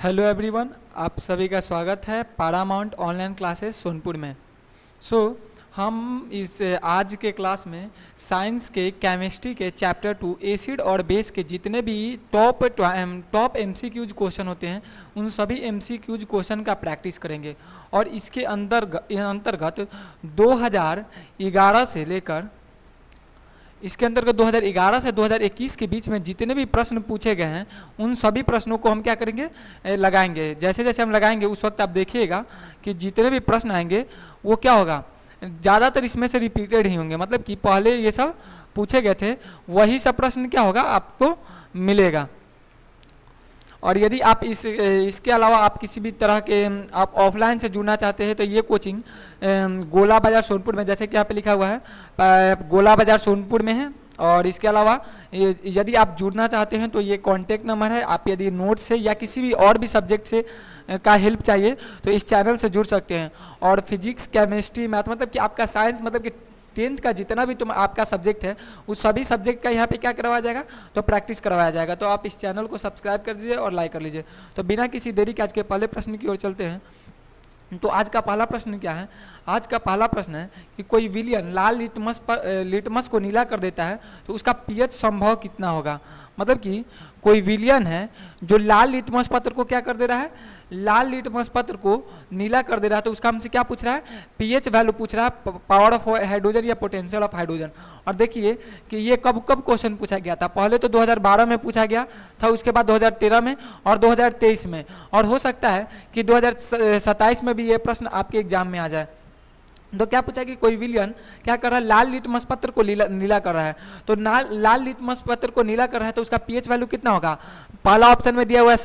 Hello everyone, आप सभी का स्वागत है पारामाउंट ऑनलाइन क्लासेस सोनपुर में। हम इस आज के क्लास में साइंस के केमिस्ट्री के चैप्टर 2 एसिड और बेस के जितने भी टॉप एमसीक्यूज क्वेश्चन होते हैं उन सभी एमसीक्यूज क्वेश्चन का प्रैक्टिस करेंगे। और इसके अंतर्गत 2011 से लेकर 2011 से 2021 के बीच में जितने भी प्रश्न पूछे गए हैं उन सभी प्रश्नों को हम क्या करेंगे, लगाएंगे। जैसे जैसे हम लगाएंगे उस वक्त आप देखिएगा कि जितने भी प्रश्न आएंगे वो क्या होगा, ज़्यादातर इसमें से रिपीटेड ही होंगे। मतलब कि पहले ये सब पूछे गए थे वही सब प्रश्न क्या होगा आपको मिलेगा। और यदि आप इसके अलावा आप किसी भी तरह के आप ऑफलाइन से जुड़ना चाहते हैं तो ये कोचिंग गोला बाज़ार सोनपुर में, जैसे कि यहाँ पे लिखा हुआ है गोला बाज़ार सोनपुर में है। और इसके अलावा यदि आप जुड़ना चाहते हैं तो ये कॉन्टैक्ट नंबर है। आप यदि नोट से या किसी भी और भी सब्जेक्ट से का हेल्प चाहिए तो इस चैनल से जुड़ सकते हैं। और फिजिक्स, केमिस्ट्री, मैथ, मतलब कि आपका साइंस, मतलब कि 10th का जितना भी आपका सब्जेक्ट है उस सभी सब्जेक्ट का यहाँ पे क्या करवाया जाएगा, तो प्रैक्टिस करवाया जाएगा। तो आप इस चैनल को सब्सक्राइब कर दीजिए और लाइक कर लीजिए। तो बिना किसी देरी के आज के पहले प्रश्न की ओर चलते हैं। तो आज का पहला प्रश्न क्या है? आज का पहला प्रश्न है कि कोई विलियन लाल लिटमस को नीला कर देता है तो उसका पीएच संभव कितना होगा। मतलब कि कोई विलियन है जो लाल लिटमस पत्र को क्या कर दे रहा है, लाल लिटमस पत्र को नीला कर दे रहा है, तो उसका हमसे क्या पूछ रहा है, पीएच वैल्यू पूछ रहा है, पावर ऑफ हाइड्रोजन या पोटेंशियल ऑफ हाइड्रोजन। और देखिए कि ये कब कब क्वेश्चन पूछा गया था। पहले तो 2012 में पूछा गया था, उसके बाद 2013 में और 2023 में, और हो सकता है कि 2027 में भी ये प्रश्न आपके एग्जाम में आ जाए। तो क्या पूछा कि कोई विलियन क्या कर रहा है, लाल लिटमस पत्र को नीला कर रहा है। तो लाल लिटमस पत्र को नीला कर रहा है तो उसका पीएच वैल्यू कितना होगा। पहला ऑप्शन में दिया हुआ है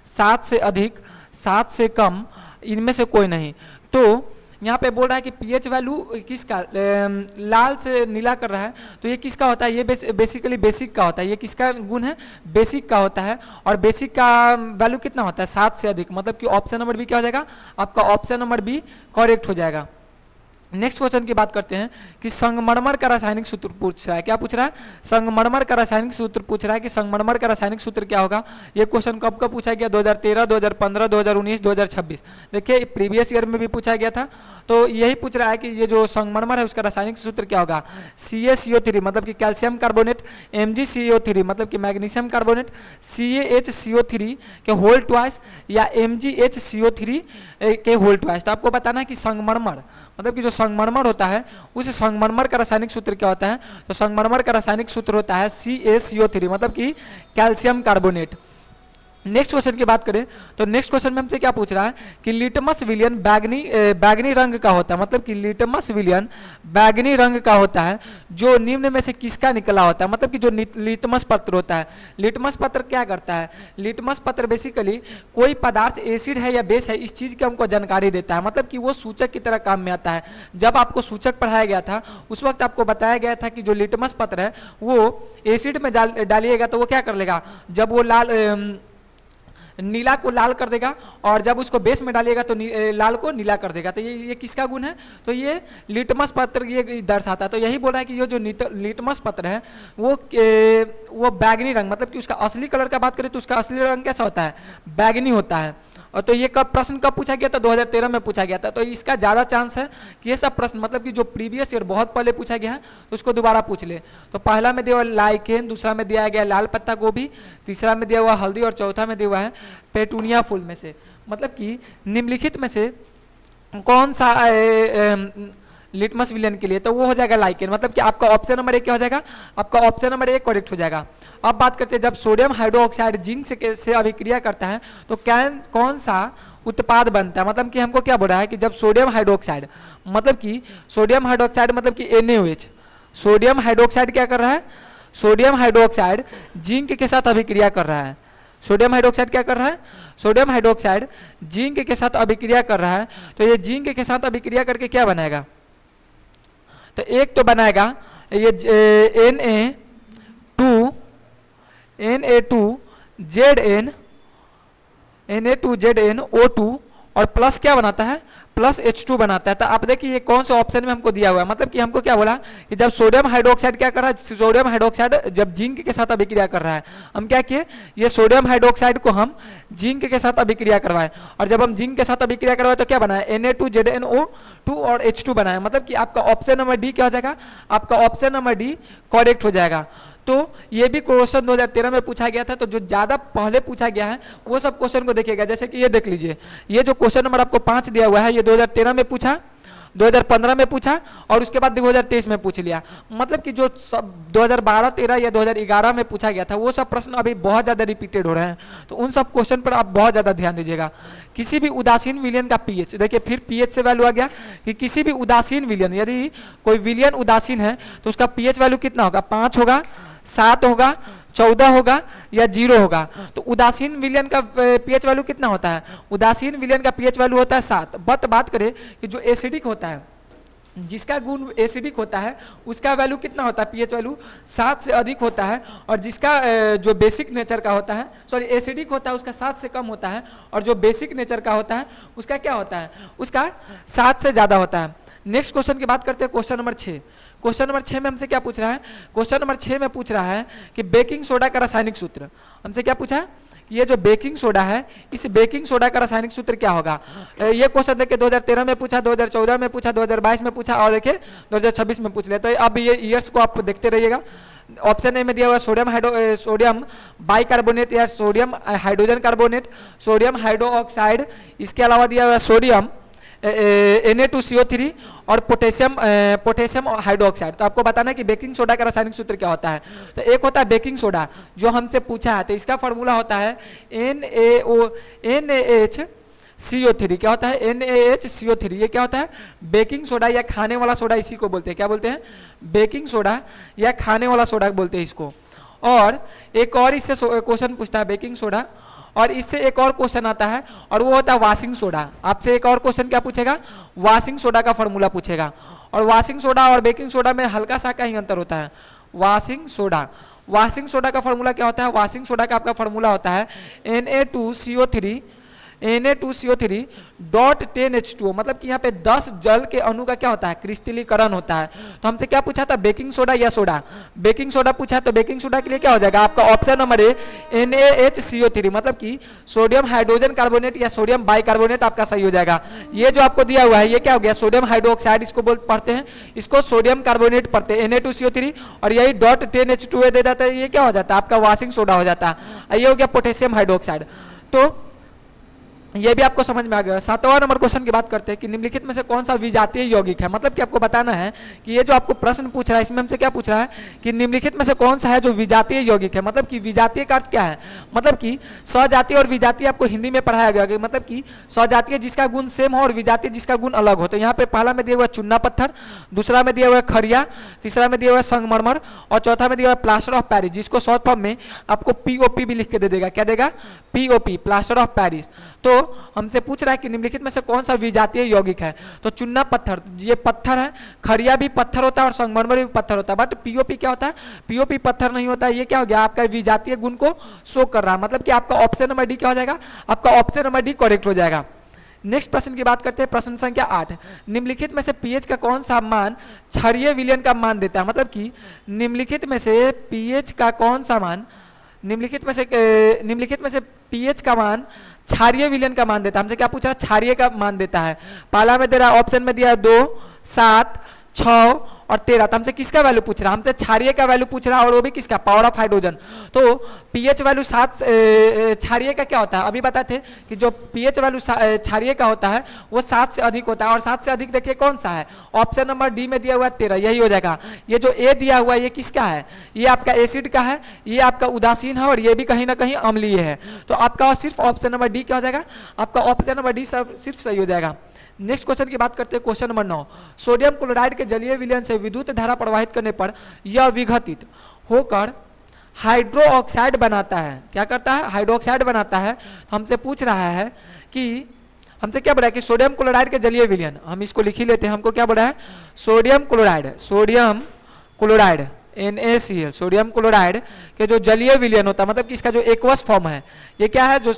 7 से अधिक, 7 से कम, इनमें से कोई नहीं। तो यहाँ पे बोल रहा है कि पीएच वैल्यू किसका, लाल से नीला कर रहा है तो ये किसका होता है, ये बेसिकली बेसिक का होता है। ये किसका गुण है, बेसिक का होता है। और बेसिक का वैल्यू कितना होता है, 7 से अधिक। मतलब कि ऑप्शन नंबर बी क्या हो जाएगा, आपका ऑप्शन नंबर बी करेक्ट हो जाएगा। नेक्स्ट क्वेश्चन की बात करते हैं कि संगमरमर का रासायनिक सूत्र पूछ रहा है। क्या पूछ रहा है, संगमरमर का रासायनिक सूत्र पूछ रहा है कि संगमरमर का रासायनिक सूत्र क्या होगा। ये क्वेश्चन कब कब पूछा गया, 2013, 2015, 2019, 2026। देखिए प्रीवियस ईयर में भी पूछा गया था। तो यही पूछ रहा है कि ये जो संगमरमर है उसका रासायनिक सूत्र क्या होगा। CaCO3 मतलब कि कैल्शियम कार्बोनेट, MgCO3 मतलब कि मैग्नीशियम कार्बोनेट, CaHCO3 के होल ट्वाइस या MgHCO3 के होल ट्वाइस। तो आपको बताना है कि संगमरमर मतलब कि जो संगमरमर होता है उस संगमरमर का रासायनिक सूत्र क्या होता है। तो संगमरमर का रासायनिक सूत्र होता है CaCO3 मतलब कि कैल्शियम कार्बोनेट। नेक्स्ट क्वेश्चन की बात करें तो नेक्स्ट क्वेश्चन में हमसे क्या पूछ रहा है कि लिटमस विलियन बैगनी रंग का होता है। मतलब कि लिटमस विलियन बैगनी रंग का होता है जो निम्न में से किसका निकला होता है। मतलब कि जो लिटमस पत्र होता है, लिटमस पत्र क्या करता है, लिटमस पत्र बेसिकली कोई पदार्थ एसिड है या बेस है इस चीज़ की हमको जानकारी देता है। मतलब कि वो सूचक की तरह काम में आता है। जब आपको सूचक पढ़ाया गया था उस वक्त आपको बताया गया था कि जो लिटमस पत्र है वो एसिड में डालिएगा तो वो क्या कर लेगा, जब वो नीला को लाल कर देगा, और जब उसको बेस में डालिएगा तो लाल को नीला कर देगा। तो ये किसका गुण है, तो ये लिटमस पत्र ये दर्शाता है। तो यही बोल रहा है कि ये जो लिटमस पत्र है वो बैगनी रंग, मतलब कि उसका असली कलर का बात करें तो उसका असली रंग कैसा होता है, बैगनी होता है। और तो ये प्रश्न कब पूछा गया था, 2013 में पूछा गया था। तो इसका ज़्यादा चांस है कि ये सब प्रश्न मतलब कि जो प्रीवियस ईयर बहुत पहले पूछा गया है तो उसको दोबारा पूछ ले। तो पहला में दिया हुआ लाइकेन, दूसरा में दिया गया लाल पत्ता गोभी, तीसरा में दिया हुआ हल्दी और चौथा में दिया हुआ है पेटूनिया फूल में से। मतलब कि निम्नलिखित में से कौन सा लिटमस विलियन के लिए, तो वो हो जाएगा लाइकेन। मतलब कि आपका ऑप्शन नंबर 1 क्या हो जाएगा, आपका ऑप्शन नंबर 1 करेक्ट हो जाएगा। अब बात करते हैं जब सोडियम हाइड्रोक्साइड जिंक से अभिक्रिया करता है तो कौन सा उत्पाद बनता है। मतलब कि हमको क्या बोल रहा है कि जब सोडियम हाइड्रोक्साइड मतलब कि NaOH, सोडियम हाइड्रोक्साइड क्या कर रहा है, सोडियम हाइड्रोक्साइड जिंक के साथ अभिक्रिया कर रहा है। सोडियम हाइड्रोक्साइड क्या कर रहा है, सोडियम हाइड्रोक्साइड जिंक के साथ अभिक्रिया कर रहा है। तो ये जिंक के साथ अभिक्रिया करके क्या बनाएगा, तो एक तो बनाएगा ये Na2ZnO2 और प्लस क्या बनाता है, प्लस H2 बनाता है। तो आप देखिए ये कौन सा ऑप्शन में हमको दिया हुआ है, मतलब कि हमको क्या बोला कि जब सोडियम हाइड्रोक्साइड क्या कर रहा है, सोडियम हाइड्रोक्साइड जब जिंक के साथ अभिक्रिया कर रहा है, हम क्या किए, ये सोडियम हाइड्रोक्साइड को हम जिंक के साथ अभिक्रिया करवाए, और जब हम जिंक के साथ अभिक्रिया करवाए तो क्या बनाए, Na2ZnO2 और H2 बनाए। मतलब कि आपका ऑप्शन नंबर डी क्या हो जाएगा, आपका ऑप्शन नंबर डी करेक्ट हो जाएगा। तो ये भी क्वेश्चन 2013 में पूछा गया था। तो जो ज़्यादा पहले पूछा गया है वो सब क्वेश्चन को देखिएगा। जैसे कि ये देख लीजिए, ये जो क्वेश्चन नंबर आपको 5 दिया हुआ है, ये 2013 में पूछा, 2015 में पूछा और उसके बाद 2023 में पूछ लिया। मतलब कि जो सब 2012, 13 या 2011 में पूछा गया था वो सब प्रश्न अभी बहुत ज़्यादा रिपीटेड हो रहे हैं। तो उन सब क्वेश्चन पर आप बहुत ज़्यादा ध्यान दीजिएगा। किसी भी उदासीन विलयन का पीएच, देखिए फिर पीएच से वैल्यू आ गया कि किसी भी उदासीन विलयन, यदि कोई विलयन उदासीन है तो उसका पीएच वैल्यू कितना होगा, 5 होगा, 7 होगा, 14 होगा या 0 होगा। तो उदासीन विलयन का पीएच वैल्यू कितना होता है, उदासीन विलयन का पीएच वैल्यू होता है 7। बात करें कि जो एसिडिक होता है, जिसका गुण एसिडिक होता है उसका वैल्यू कितना होता है, पीएच वैल्यू 7 से अधिक होता है, और जिसका जो बेसिक नेचर का होता है, सॉरी एसिडिक होता है उसका 7 से कम होता है, और जो बेसिक नेचर का होता है उसका क्या होता है, उसका 7 से ज़्यादा होता है। नेक्स्ट क्वेश्चन की बात करते हैं, क्वेश्चन नंबर 6। क्वेश्चन नंबर 6 में हमसे क्या पूछ रहा है, क्वेश्चन नंबर 6 में पूछ रहा है कि बेकिंग सोडा का रासायनिक सूत्र। हमसे क्या पूछा है कि ये जो बेकिंग सोडा है, इस बेकिंग सोडा का रासायनिक सूत्र क्या होगा। ये क्वेश्चन देखिए 2013 में पूछा, 2014 में पूछा, 2022 में पूछा और देखिए 2026 में पूछ लिया। तो अब ये ईयर्स को आप देखते रहिएगा। ऑप्शन ए में दिया हुआ सोडियम बाइकार्बोनेट या sodium hydrogen carbonate, sodium hydro oxide, इसके अलावा दिया हुआ सोडियम Na2CO3 और पोटेशियम हाइड्रोक्साइड। तो आपको बताना है कि बेकिंग सोडा का रासायनिक सूत्र क्या होता है। तो एक होता है बेकिंग सोडा जो हमसे पूछा है, तो इसका फॉर्मूला होता है NaHCO3। क्या होता है, NaHCO3। ये क्या होता है, बेकिंग सोडा या खाने वाला सोडा, इसी को बोलते हैं, क्या बोलते हैं, बेकिंग सोडा या खाने वाला सोडा बोलते हैं इसको। और एक और इससे क्वेश्चन पूछता है बेकिंग सोडा, और इससे एक और क्वेश्चन आता है और वो होता है वाशिंग सोडा। आपसे एक और क्वेश्चन क्या पूछेगा, वाशिंग सोडा का फॉर्मूला पूछेगा। और वाशिंग सोडा और बेकिंग सोडा में हल्का सा का ही अंतर होता है। वाशिंग सोडा का फॉर्मूला क्या होता है, वाशिंग सोडा का आपका फॉर्मूला होता है Na2CO3 डॉट 10H2O। मतलब कि यहाँ पे 10 जल के अणु का क्या होता है, क्रिस्टलीकरण होता है। तो हमसे क्या पूछा था, बेकिंग सोडा या सोडा, बेकिंग सोडा पूछा। तो बेकिंग सोडा के लिए क्या हो जाएगा, आपका ऑप्शन नंबर ए NaHCO3, मतलब कि सोडियम हाइड्रोजन कार्बोनेट या सोडियम बाइकार्बोनेट आपका सही हो जाएगा। ये जो आपको दिया हुआ है ये क्या हो गया, सोडियम हाइड्रोक्साइड, इसको पढ़ते हैं, इसको सोडियम कार्बोनेट पढ़ते हैं Na2CO3, और यही डॉट 10H2O दे जाता है, ये क्या हो जाता है, आपका वाशिंग सोडा हो जाता है। ये हो गया पोटेशियम हाइड्रोक्साइड। तो ये भी आपको समझ में आ गया। 7वां नंबर क्वेश्चन की बात करते हैं कि निम्नलिखित में से कौन सा विजातीय यौगिक है। मतलब कि आपको बताना है कि ये जो आपको प्रश्न पूछ रहा है इसमें हमसे क्या पूछ रहा है कि निम्नलिखित में से कौन सा है जो विजातीय यौगिक है। मतलब कि विजातीय का अर्थ क्या है, मतलब कि सजातीय और विजातीय आपको हिंदी में पढ़ाया गया। मतलब कि सजातीय जिसका गुण सेम हो और विजातीय जिसका गुण अलग हो। तो यहाँ पे पहला में दिया हुआ चुन्ना पत्थर, दूसरा में दिया हुआ खरिया, तीसरा में दिया हुआ संगमरमर और चौथा में दिया हुआ प्लास्टर ऑफ पेरिस, जिसको शॉर्ट फॉर्म में आपको POP भी लिख के दे देगा। क्या देगा, POP, प्लास्टर ऑफ पेरिस। तो हमसे पूछ रहा है कि निम्नलिखित में से कौन सा विजातीय यौगिक है। तो चुन्ना पत्थर ये पत्थर है, खरिया भी पत्थर होता है और संगमरमर भी पत्थर होता है। बट POP क्या होता है, POP पत्थर नहीं होता है। ये क्या हो गया, आपका विजातीय गुण को शो कर रहा है। मतलब कि आपका ऑप्शन नंबर डी क्या हो जाएगा, आपका ऑप्शन नंबर डी करेक्ट हो जाएगा। नेक्स्ट प्रश्न की बात करते हैं, प्रश्न संख्या 8। निम्नलिखित में से पीएच का कौन सा मान क्षारीय विलयन का मान देता है। मतलब कि निम्नलिखित में से पीएच का कौन सा मान, निम्नलिखित में से पीएच का मान क्षारीय विलयन का मान देता है। हमसे क्या पूछ रहा है, क्षारीय का मान देता है। पहला में दे रहा है, ऑप्शन में दिया है 2, 7, 6 और 13। तो हमसे किसका वैल्यू पूछ रहा है, हमसे क्षारीय का वैल्यू पूछ रहा है, और वो भी किसका, पावर ऑफ हाइड्रोजन। तो पीएच वैल्यू 7 क्षारीय का क्या होता है, अभी बताते थे कि जो पीएच वैल्यू क्षारीय का होता है वो 7 से अधिक होता है। और 7 से अधिक देखिए कौन सा है, ऑप्शन नंबर डी में दिया हुआ है 13, यही हो जाएगा। ये जो ए दिया हुआ है ये किसका है, ये आपका एसिड का है, ये आपका उदासीन है और ये भी कहीं ना कहीं अम्लीय है। तो आपका सिर्फ ऑप्शन नंबर डी क्या हो जाएगा, आपका ऑप्शन नंबर डी सिर्फ सही हो जाएगा। नेक्स्ट क्वेश्चन की बात करते हैं, क्वेश्चन नंबर 9। सोडियम क्लोराइड के जलीय विलयन से विद्युत धारा प्रवाहित करने पर यह विघटित होकर हाइड्रो ऑक्साइड बनाता है। क्या करता है, हाइड्रोक्साइड बनाता है। हमसे पूछ रहा है कि हमसे क्या बोला है कि सोडियम क्लोराइड के जलीय विलयन, हम इसको लिख ही लेते हैं। हमको क्या बोला है, sodium chloride NaCl, sodium chloride के जो जलीय विलयन होता है, मतलब कि इसका जो एक्वस फॉर्म है, ये क्या है, जो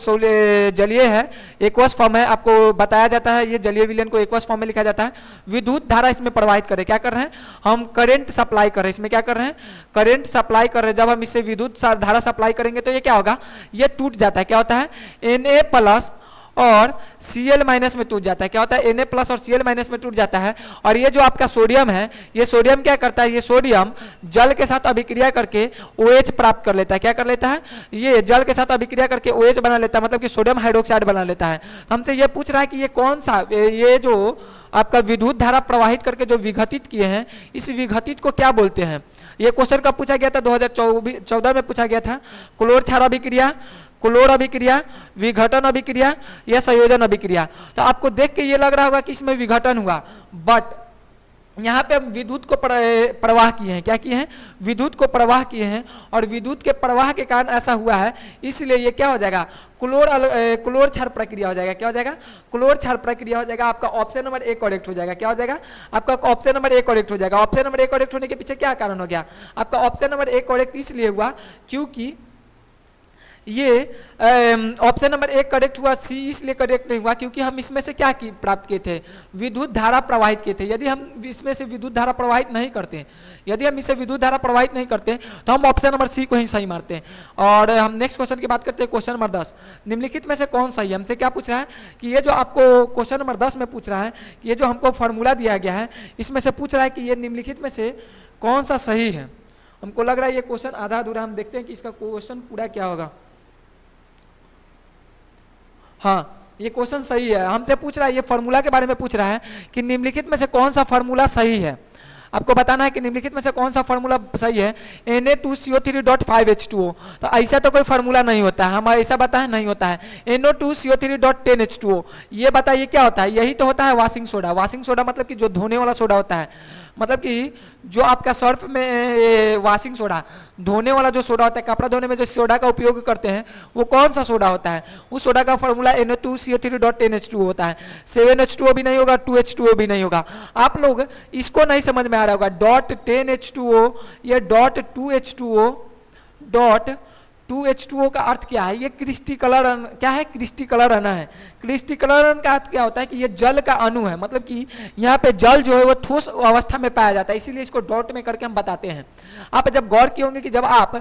जलीय है, एक्वस फॉर्म है, आपको बताया जाता है, ये जलीय विलयन को एक्वस फॉर्म में लिखा जाता है। विद्युत धारा इसमें प्रवाहित करें, क्या कर रहे हैं हम, करंट सप्लाई कर रहे हैं, इसमें क्या कर रहे हैं, करंट सप्लाई कर रहे हैं। जब हम इससे विद्युत धारा सप्लाई करेंगे तो ये क्या होगा, ये टूट जाता है, क्या होता है, Na+ और Cl- में टूट जाता है, क्या होता है, Na+ और Cl- में टूट जाता है। और ये जो आपका सोडियम है, ये सोडियम क्या करता है, ये सोडियम जल के साथ अभिक्रिया करके OH प्राप्त कर लेता है, क्या कर लेता है, ये जल के साथ अभिक्रिया करके OH बना लेता है, मतलब कि सोडियम हाइड्रोक्साइड बना लेता है। हमसे ये पूछ रहा है कि ये कौन सा, ये जो आपका विद्युत धारा प्रवाहित करके जो विघटित किए हैं, इस विघटित को क्या बोलते हैं। ये क्वेश्चन कब पूछा गया था, 2014 में पूछा गया था। क्लोर क्षार अभिक्रिया, क्लोर अभिक्रिया, विघटन अभिक्रिया या संयोजन अभिक्रिया। तो आपको देख के ये लग रहा होगा कि इसमें विघटन हुआ, बट यहाँ पे हम विद्युत को प्रवाह किए हैं, क्या किए हैं, विद्युत को प्रवाह किए हैं, और विद्युत के प्रवाह के कारण ऐसा हुआ है, इसलिए ये क्या हो जाएगा, क्लोर क्षार प्रक्रिया हो जाएगा, क्या हो जाएगा, क्लोर क्षार प्रक्रिया हो जाएगा। आपका ऑप्शन नंबर ए करेक्ट हो जाएगा, क्या हो जाएगा, आपका ऑप्शन नंबर ए करेक्ट हो जाएगा। ऑप्शन नंबर ए करेक्ट होने के पीछे क्या कारण हो गया, आपका ऑप्शन नंबर ए करेक्ट इसलिए हुआ क्योंकि ये ऑप्शन नंबर 1 करेक्ट हुआ, सी इसलिए करेक्ट नहीं हुआ क्योंकि हम इसमें से क्या प्राप्त किए थे, विद्युत धारा प्रवाहित किए थे। यदि हम इसमें से विद्युत धारा प्रवाहित नहीं करते, यदि हम इसे विद्युत धारा प्रवाहित नहीं करते तो हम ऑप्शन नंबर सी को ही सही मारते हैं। और हम नेक्स्ट क्वेश्चन की बात करते हैं, क्वेश्चन नंबर 10। निम्नलिखित में से कौन सही है, हमसे क्या पूछ रहा है कि ये जो आपको क्वेश्चन नंबर 10 में पूछ रहा है, ये जो हमको फॉर्मूला दिया गया है, इसमें से पूछ रहा है कि ये निम्नलिखित में से कौन सा सही है। हमको लग रहा है ये क्वेश्चन आधा अधूरा, हम देखते हैं कि इसका क्वेश्चन पूरा क्या होगा। हाँ, ये क्वेश्चन सही है, हमसे पूछ रहा है, ये फार्मूला के बारे में पूछ रहा है कि निम्नलिखित में से कौन सा फार्मूला सही है। आपको बताना है कि निम्नलिखित में से कौन सा फार्मूला सही है। Na2CO3.5H2O, तो ऐसा तो कोई फार्मूला नहीं होता है, हम ऐसा बताएं नहीं होता है। NO2CO3.10H2O, ये बताइए क्या होता है, यही तो होता है वॉशिंग सोडा। वॉशिंग सोडा मतलब कि जो धोने वाला सोडा होता है, मतलब कि जो आपका सर्फ में वॉशिंग सोडा, धोने वाला जो सोडा होता है, कपड़ा धोने में जो सोडा का उपयोग करते हैं, वो कौन सा सोडा होता है, उस सोडा का फार्मूला NO2CO3.10H2O होता है। 7H2O भी नहीं होगा, 2H2O भी नहीं होगा। आप लोग इसको नहीं समझ में आ रहा होगा, .10H2O या .2H2O का अर्थ क्या है, ये क्रिस्टलीकरण, क्या है, क्रिस्टलीकरण है। क्रिस्टलीकरण का अर्थ क्या होता है कि ये जल का अणु है, मतलब कि यहाँ पे जल जो है वो ठोस अवस्था में पाया जाता है, इसीलिए इसको डॉट में करके हम बताते हैं। आप जब गौर किए होंगे कि जब आप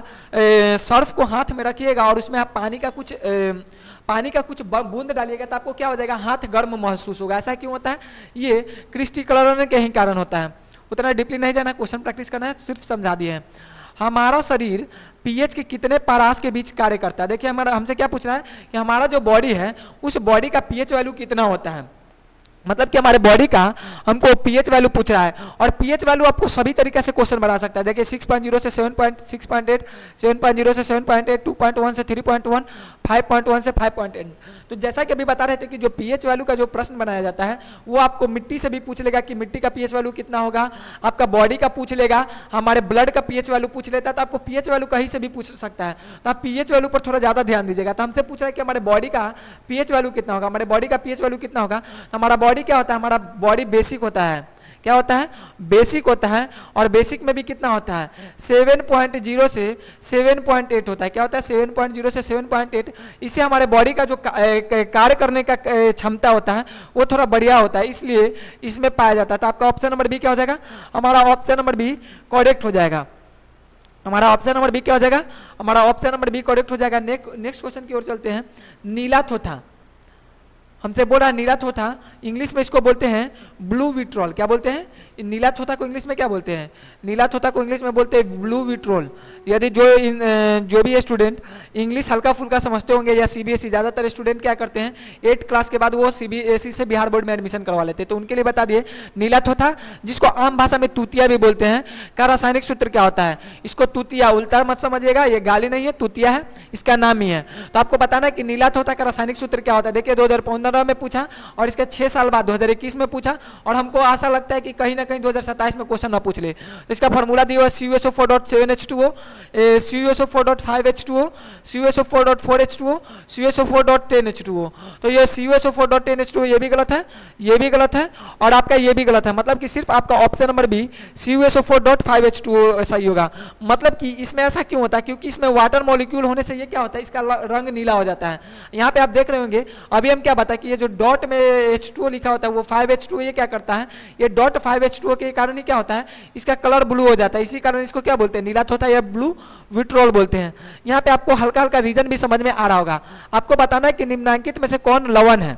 सर्फ को हाथ में रखिएगा और उसमें आप पानी का कुछ बूंद डालिएगा तो आपको क्या हो जाएगा, हाथ गर्म महसूस होगा। ऐसा क्यों होता है, ये क्रिस्टलीकरण के ही कारण होता है। उतना डीपली नहीं जाना, क्वेश्चन प्रैक्टिस करना है, सिर्फ समझा दिए हैं। हमारा शरीर पीएच के कितने पारास के बीच कार्य करता है। देखिए हमसे क्या पूछ रहा है कि हमारा जो बॉडी है, उस बॉडी का पीएच वैल्यू कितना होता है, मतलब कि हमारे बॉडी का हमको पीएच वैल्यू पूछ रहा है। और पीएच वैल्यू आपको सभी तरीके से क्वेश्चन बना सकता है। देखिए 6.0 से 7.6.8, 7.0 से 7.8, 2.1 से 3.1, 5.1 से 5.8। तो जैसा कि अभी बता रहे थे कि जो पीएच वैल्यू का जो प्रश्न बनाया जाता है, वो आपको मिट्टी से भी पूछ लेगा कि मिट्टी का पीएच वैल्यू कितना होगा, आपका बॉडी का पूछ लेगा, हमारे ब्लड का पीएच वैल्यू पूछ लेता है, तो आपको पीएच वैल्यू कहीं से भी पूछ सकता है। तो आप पीएच वैल्यू पर थोड़ा ज़्यादा ध्यान दीजिएगा। तो हमसे पूछ रहा है कि हमारे बॉडी का पीएच वैल्यू कितना होगा, हमारे बॉडी का पीएच वैल्यू कितना होगा। तो हमारा बॉडी क्या होता है, हमारा बॉडी बेसिक होता है, क्या होता है, बेसिक होता है। और बेसिक में भी कितना होता है, 7.0 से 7.8 होता है। क्या होता है, 7.0 से 7.8। इससे हमारे बॉडी का जो कार्य करने का क्षमता होता है वो थोड़ा बढ़िया होता है, इसलिए इसमें पाया जाता है। तो आपका ऑप्शन नंबर बी क्या हो जाएगा, हमारा ऑप्शन नंबर बी करेक्ट हो जाएगा। हमारा ऑप्शन नंबर बी क्या हो जाएगा, हमारा ऑप्शन नंबर बी करेक्ट हो जाएगा। नेक्स्ट क्वेश्चन की ओर चलते हैं। नीला थोथा, हमसे बोल रहा है नीला थोथा, इंग्लिश में इसको बोलते हैं ब्लू विट्रोल। क्या बोलते हैं, नीला थोथा को इंग्लिश में क्या बोलते हैं, नीला थोथा को इंग्लिश में बोलते हैं ब्लू विट्रोल। यदि जो भी स्टूडेंट इंग्लिश हल्का फुल्का समझते होंगे या सीबीएसई, ज़्यादातर स्टूडेंट क्या करते हैं 8th क्लास के बाद वो सीबीएसई से बिहार बोर्ड में एडमिशन करवा लेते हैं, तो उनके लिए बता दिए नीला थोथा, जिसको आम भाषा में तूतिया भी बोलते हैं, का रासायनिक सूत्र क्या होता है। इसको तूतिया उल्टा मत समझिएगा, ये गाली नहीं है, तूतिया है, इसका नाम ही है। तो आपको बताना है कि नीला थोथा का रासायनिक सूत्र क्या होता है। देखिए 2015 में पूछा और इसके 6 साल बाद 2021 में पूछा, और हमको आशा लगता है कि कहीं ना ना कहीं 2027 में क्वेश्चन ना पूछ ले। तो इसका फार्मूला दिया हुआ है CuSO4.7H2O, CuSO4.5H2O, CuSO4.4H2O, CuSO4.10H2O। तो ये CuSO4.10H2O ये भी गलत है, ये भी गलत है और आपका ये भी गलत है। मतलब कि सिर्फ आपका ऑप्शन नंबर बी CuSO4.5H2O सही होगा। मतलब कि इसमें ऐसा क्यों होता है, क्योंकि इसमें वाटर मॉलिक्यूल होने से ये क्या होता है, इसका रंग नीला हो जाता है। यहाँ पे आप देख रहे होंगे, अभी हम क्या बताएं कि ये जो डॉट में H2O लिखा होता है वो 5H2O, ये क्या करता है, ये डॉट 5H2O के कारण ही क्या होता है, इसका कलर ब्लू हो जाता है। इसी कारण इसको क्या बोलते हैं, नीला होता है या ब्लू विट्रोल बोलते हैं। यहाँ पे आपको हल्का हल्का रीजन भी समझ में आ रहा होगा। आपको बताना है कि निम्नांकित में से कौन लवण है।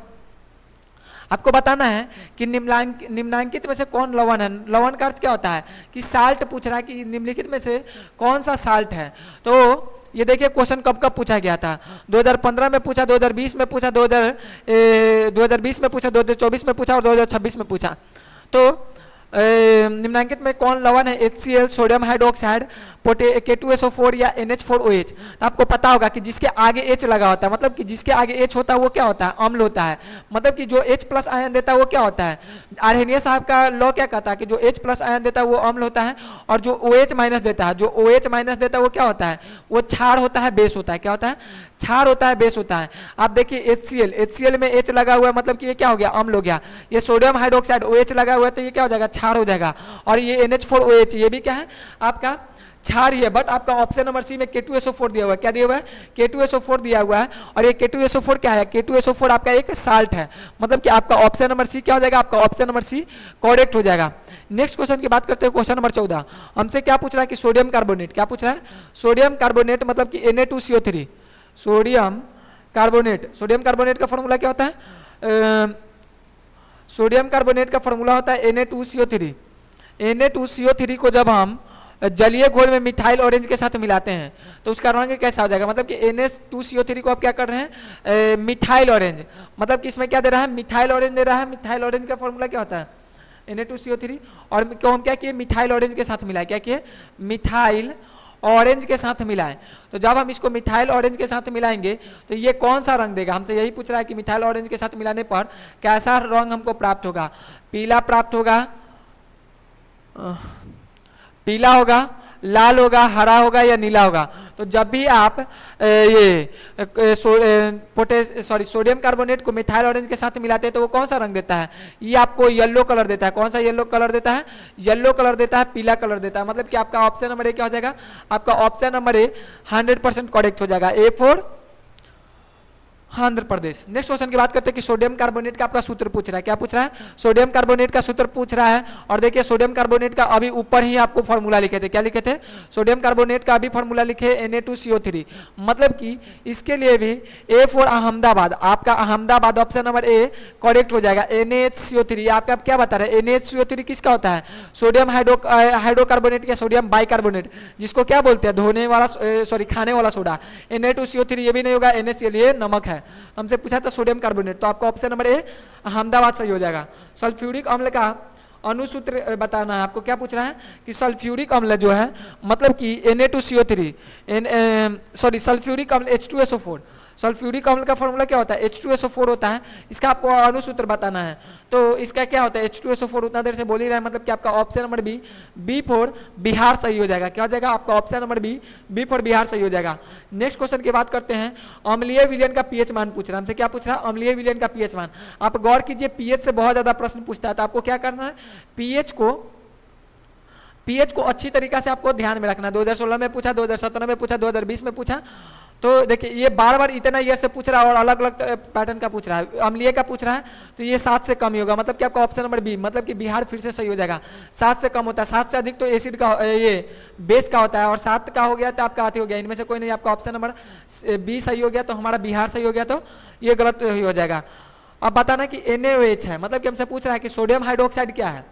आपको बताना है कि निम्नांकित में से कौन लवण है। लवण का अर्थ क्या होता है कि साल्ट पूछ रहा है कि निम्नलिखित में से कौन सा साल्ट है। तो ये देखिए क्वेश्चन कब कब पूछा गया था, 2015 में पूछा, 2020 में पूछा, 2020 में पूछा, 2024 में पूछा और 2026 में पूछा। तो निम्नांकित में कौन लवण है, HCl, सोडियम हाइड्रोक्साइड, K2SO4 या NH4OH। तो आपको पता होगा कि जिसके आगे H लगा होता है, मतलब कि जिसके आगे H होता है वो क्या होता है, अम्ल होता है। मतलब कि जो H+ आयन देता है वो क्या होता है, आर्हेनियस साहब का लॉ क्या कहता है कि जो H+ आयन देता है वो अम्ल होता है और जो OH- देता है, जो OH- देता है वो क्या होता है, वो क्षार होता है, बेस होता है। क्या होता है, क्षार होता है, बेस होता है। आप देखिए HCl में H लगा हुआ है, मतलब कि ये क्या हो गया, अम्ल हो गया। ये सोडियम हाइड्रोक्साइड OH लगा हुआ है तो ये क्या हो जाएगा, क्षार हो जाएगा। और ये NH4OH ये भी क्या है, आपका क्षार ही है। बट आपका ऑप्शन नंबर सी में K2SO4 दिया हुआ है। क्या दिया हुआ है, K2SO4 दिया हुआ है। और ये K2SO4 क्या है, K2SO4 आपका एक साल्ट है। मतलब कि आपका ऑप्शन नंबर सी क्या हो जाएगा, आपका ऑप्शन नंबर सी करेक्ट हो जाएगा। नेक्स्ट क्वेश्चन की बात करते हैं, क्वेश्चन नंबर 14 हमसे क्या पूछ रहा है कि सोडियम कार्बोनेट, क्या पूछ रहा है, सोडियम कार्बोनेट मतलब कि Na2CO3, sodium carbonate. Sodium carbonate का फॉर्मूला क्या होता है, सोडियम कार्बोनेट का फॉर्मूला होता है Na2CO3। Na2CO3 को जब हम जलीय घोल में मिथाइल ऑरेंज के साथ मिलाते हैं तो उसका रंग कैसा हो जाएगा। मतलब कि Na2CO3 को आप क्या कर रहे हैं, मिथाइल ऑरेंज। मतलब कि इसमें क्या दे रहा है, मिथाइल ऑरेंज दे रहा है। मिथाइल ऑरेंज का फॉर्मूला क्या होता है, Na2CO3। और क्यों हम क्या किए, मिथाइल ऑरेंज के साथ मिलाए, क्या किए, मिथाइल ऑरेंज के साथ मिलाएं। तो जब हम इसको मिथाइल ऑरेंज के साथ मिलाएंगे तो ये कौन सा रंग देगा, हमसे यही पूछ रहा है कि मिथाइल ऑरेंज के साथ मिलाने पर कैसा रंग हमको प्राप्त होगा। पीला प्राप्त होगा, पीला होगा, लाल होगा, हरा होगा या नीला होगा। तो जब भी आप सोडियम कार्बोनेट को मिथाइल ऑरेंज के साथ मिलाते हैं तो वो कौन सा रंग देता है, ये आपको येलो कलर देता है। कौन सा येलो कलर देता है, येलो कलर देता है, पीला कलर देता है। मतलब कि आपका ऑप्शन नंबर ए क्या हो जाएगा, आपका ऑप्शन नंबर ए 100% करेक्ट हो जाएगा, A for Andhra Pradesh. Next question की बात करते हैं कि सोडियम कार्बोनेट का आपका सूत्र पूछ रहा है। क्या पूछ रहा है, सोडियम कार्बोनेट का सूत्र पूछ रहा है। और देखिए सोडियम कार्बोनेट का अभी ऊपर ही आपको फॉर्मूला लिखे थे, क्या लिखे थे, सोडियम कार्बोनेट का अभी फॉर्मूला लिखे Na2CO3। मतलब कि इसके लिए भी A फॉर अहमदाबाद, आपका Ahmedabad option number A correct हो जाएगा। NaHCO3 आपका क्या बता रहे हैं, NaHCO3 किसका होता है, सोडियम हाइड्रोकार्बोनेट या सोडियम बाइकार्बोनेट, जिसको क्या बोलते हैं, धोने वाला खाने वाला सोडा। Na2CO3 ये भी नहीं होगा, NaCl ये नमक है। हमसे पूछा था सोडियम कार्बोनेट, तो आपका ऑप्शन नंबर ए अहमदाबाद सही हो जाएगा। सल्फ्यूरिक अम्ल का अनुसूत्र बताना है आपको। क्या पूछ रहा है कि सल्फ्यूरिक अम्ल जो है, मतलब कि Na2CO3 सल्फ्यूरिक अम्ल H2SO4, सल्फ्यूरिक अम्ल का फॉर्मूला क्या होता है, H2SO4 होता है। इसका आपको अनुसूत्र बताना है। तो इसका क्या होता है, H2SO4 उतना देर से बोल ही रहा है। मतलब कि आपका option number B for Bihar सही हो जाएगा। क्या हो जाएगा, आपका option number B for Bihar सही हो जाएगा। नेक्स्ट क्वेश्चन की बात करते हैं, अम्लीय विलयन का पीएच मान पूछ रहा है हमसे। क्या पूछ रहा है, अम्लीय विलयन का पीएच मान। आप गौर कीजिए, पीएच से बहुत ज्यादा प्रश्न पूछता है। तो आपको क्या करना है, पीएच को अच्छी तरीका से आपको ध्यान में रखना। 2016 में पूछा, 2017 में पूछा, 2020 में पूछा। तो देखिए ये बार बार इतना ईयर से पूछ रहा है और अलग अलग पैटर्न का पूछ रहा है। अम्लीय का पूछ रहा है तो ये 7 से कम ही होगा। मतलब कि आपका ऑप्शन नंबर बी, मतलब कि बिहार फिर से सही हो जाएगा। 7 से कम होता है, 7 से अधिक तो एसिड का, ये बेस का होता है। और 7 का हो गया तो आपका अति हो गया। इनमें से कोई नहीं, आपका ऑप्शन नंबर बी सही हो गया तो हमारा बिहार सही हो गया, तो ये गलत ही हो जाएगा। अब बताना कि NaOH है, मतलब कि हमसे पूछ रहा है कि सोडियम हाइड्रोक्साइड क्या है।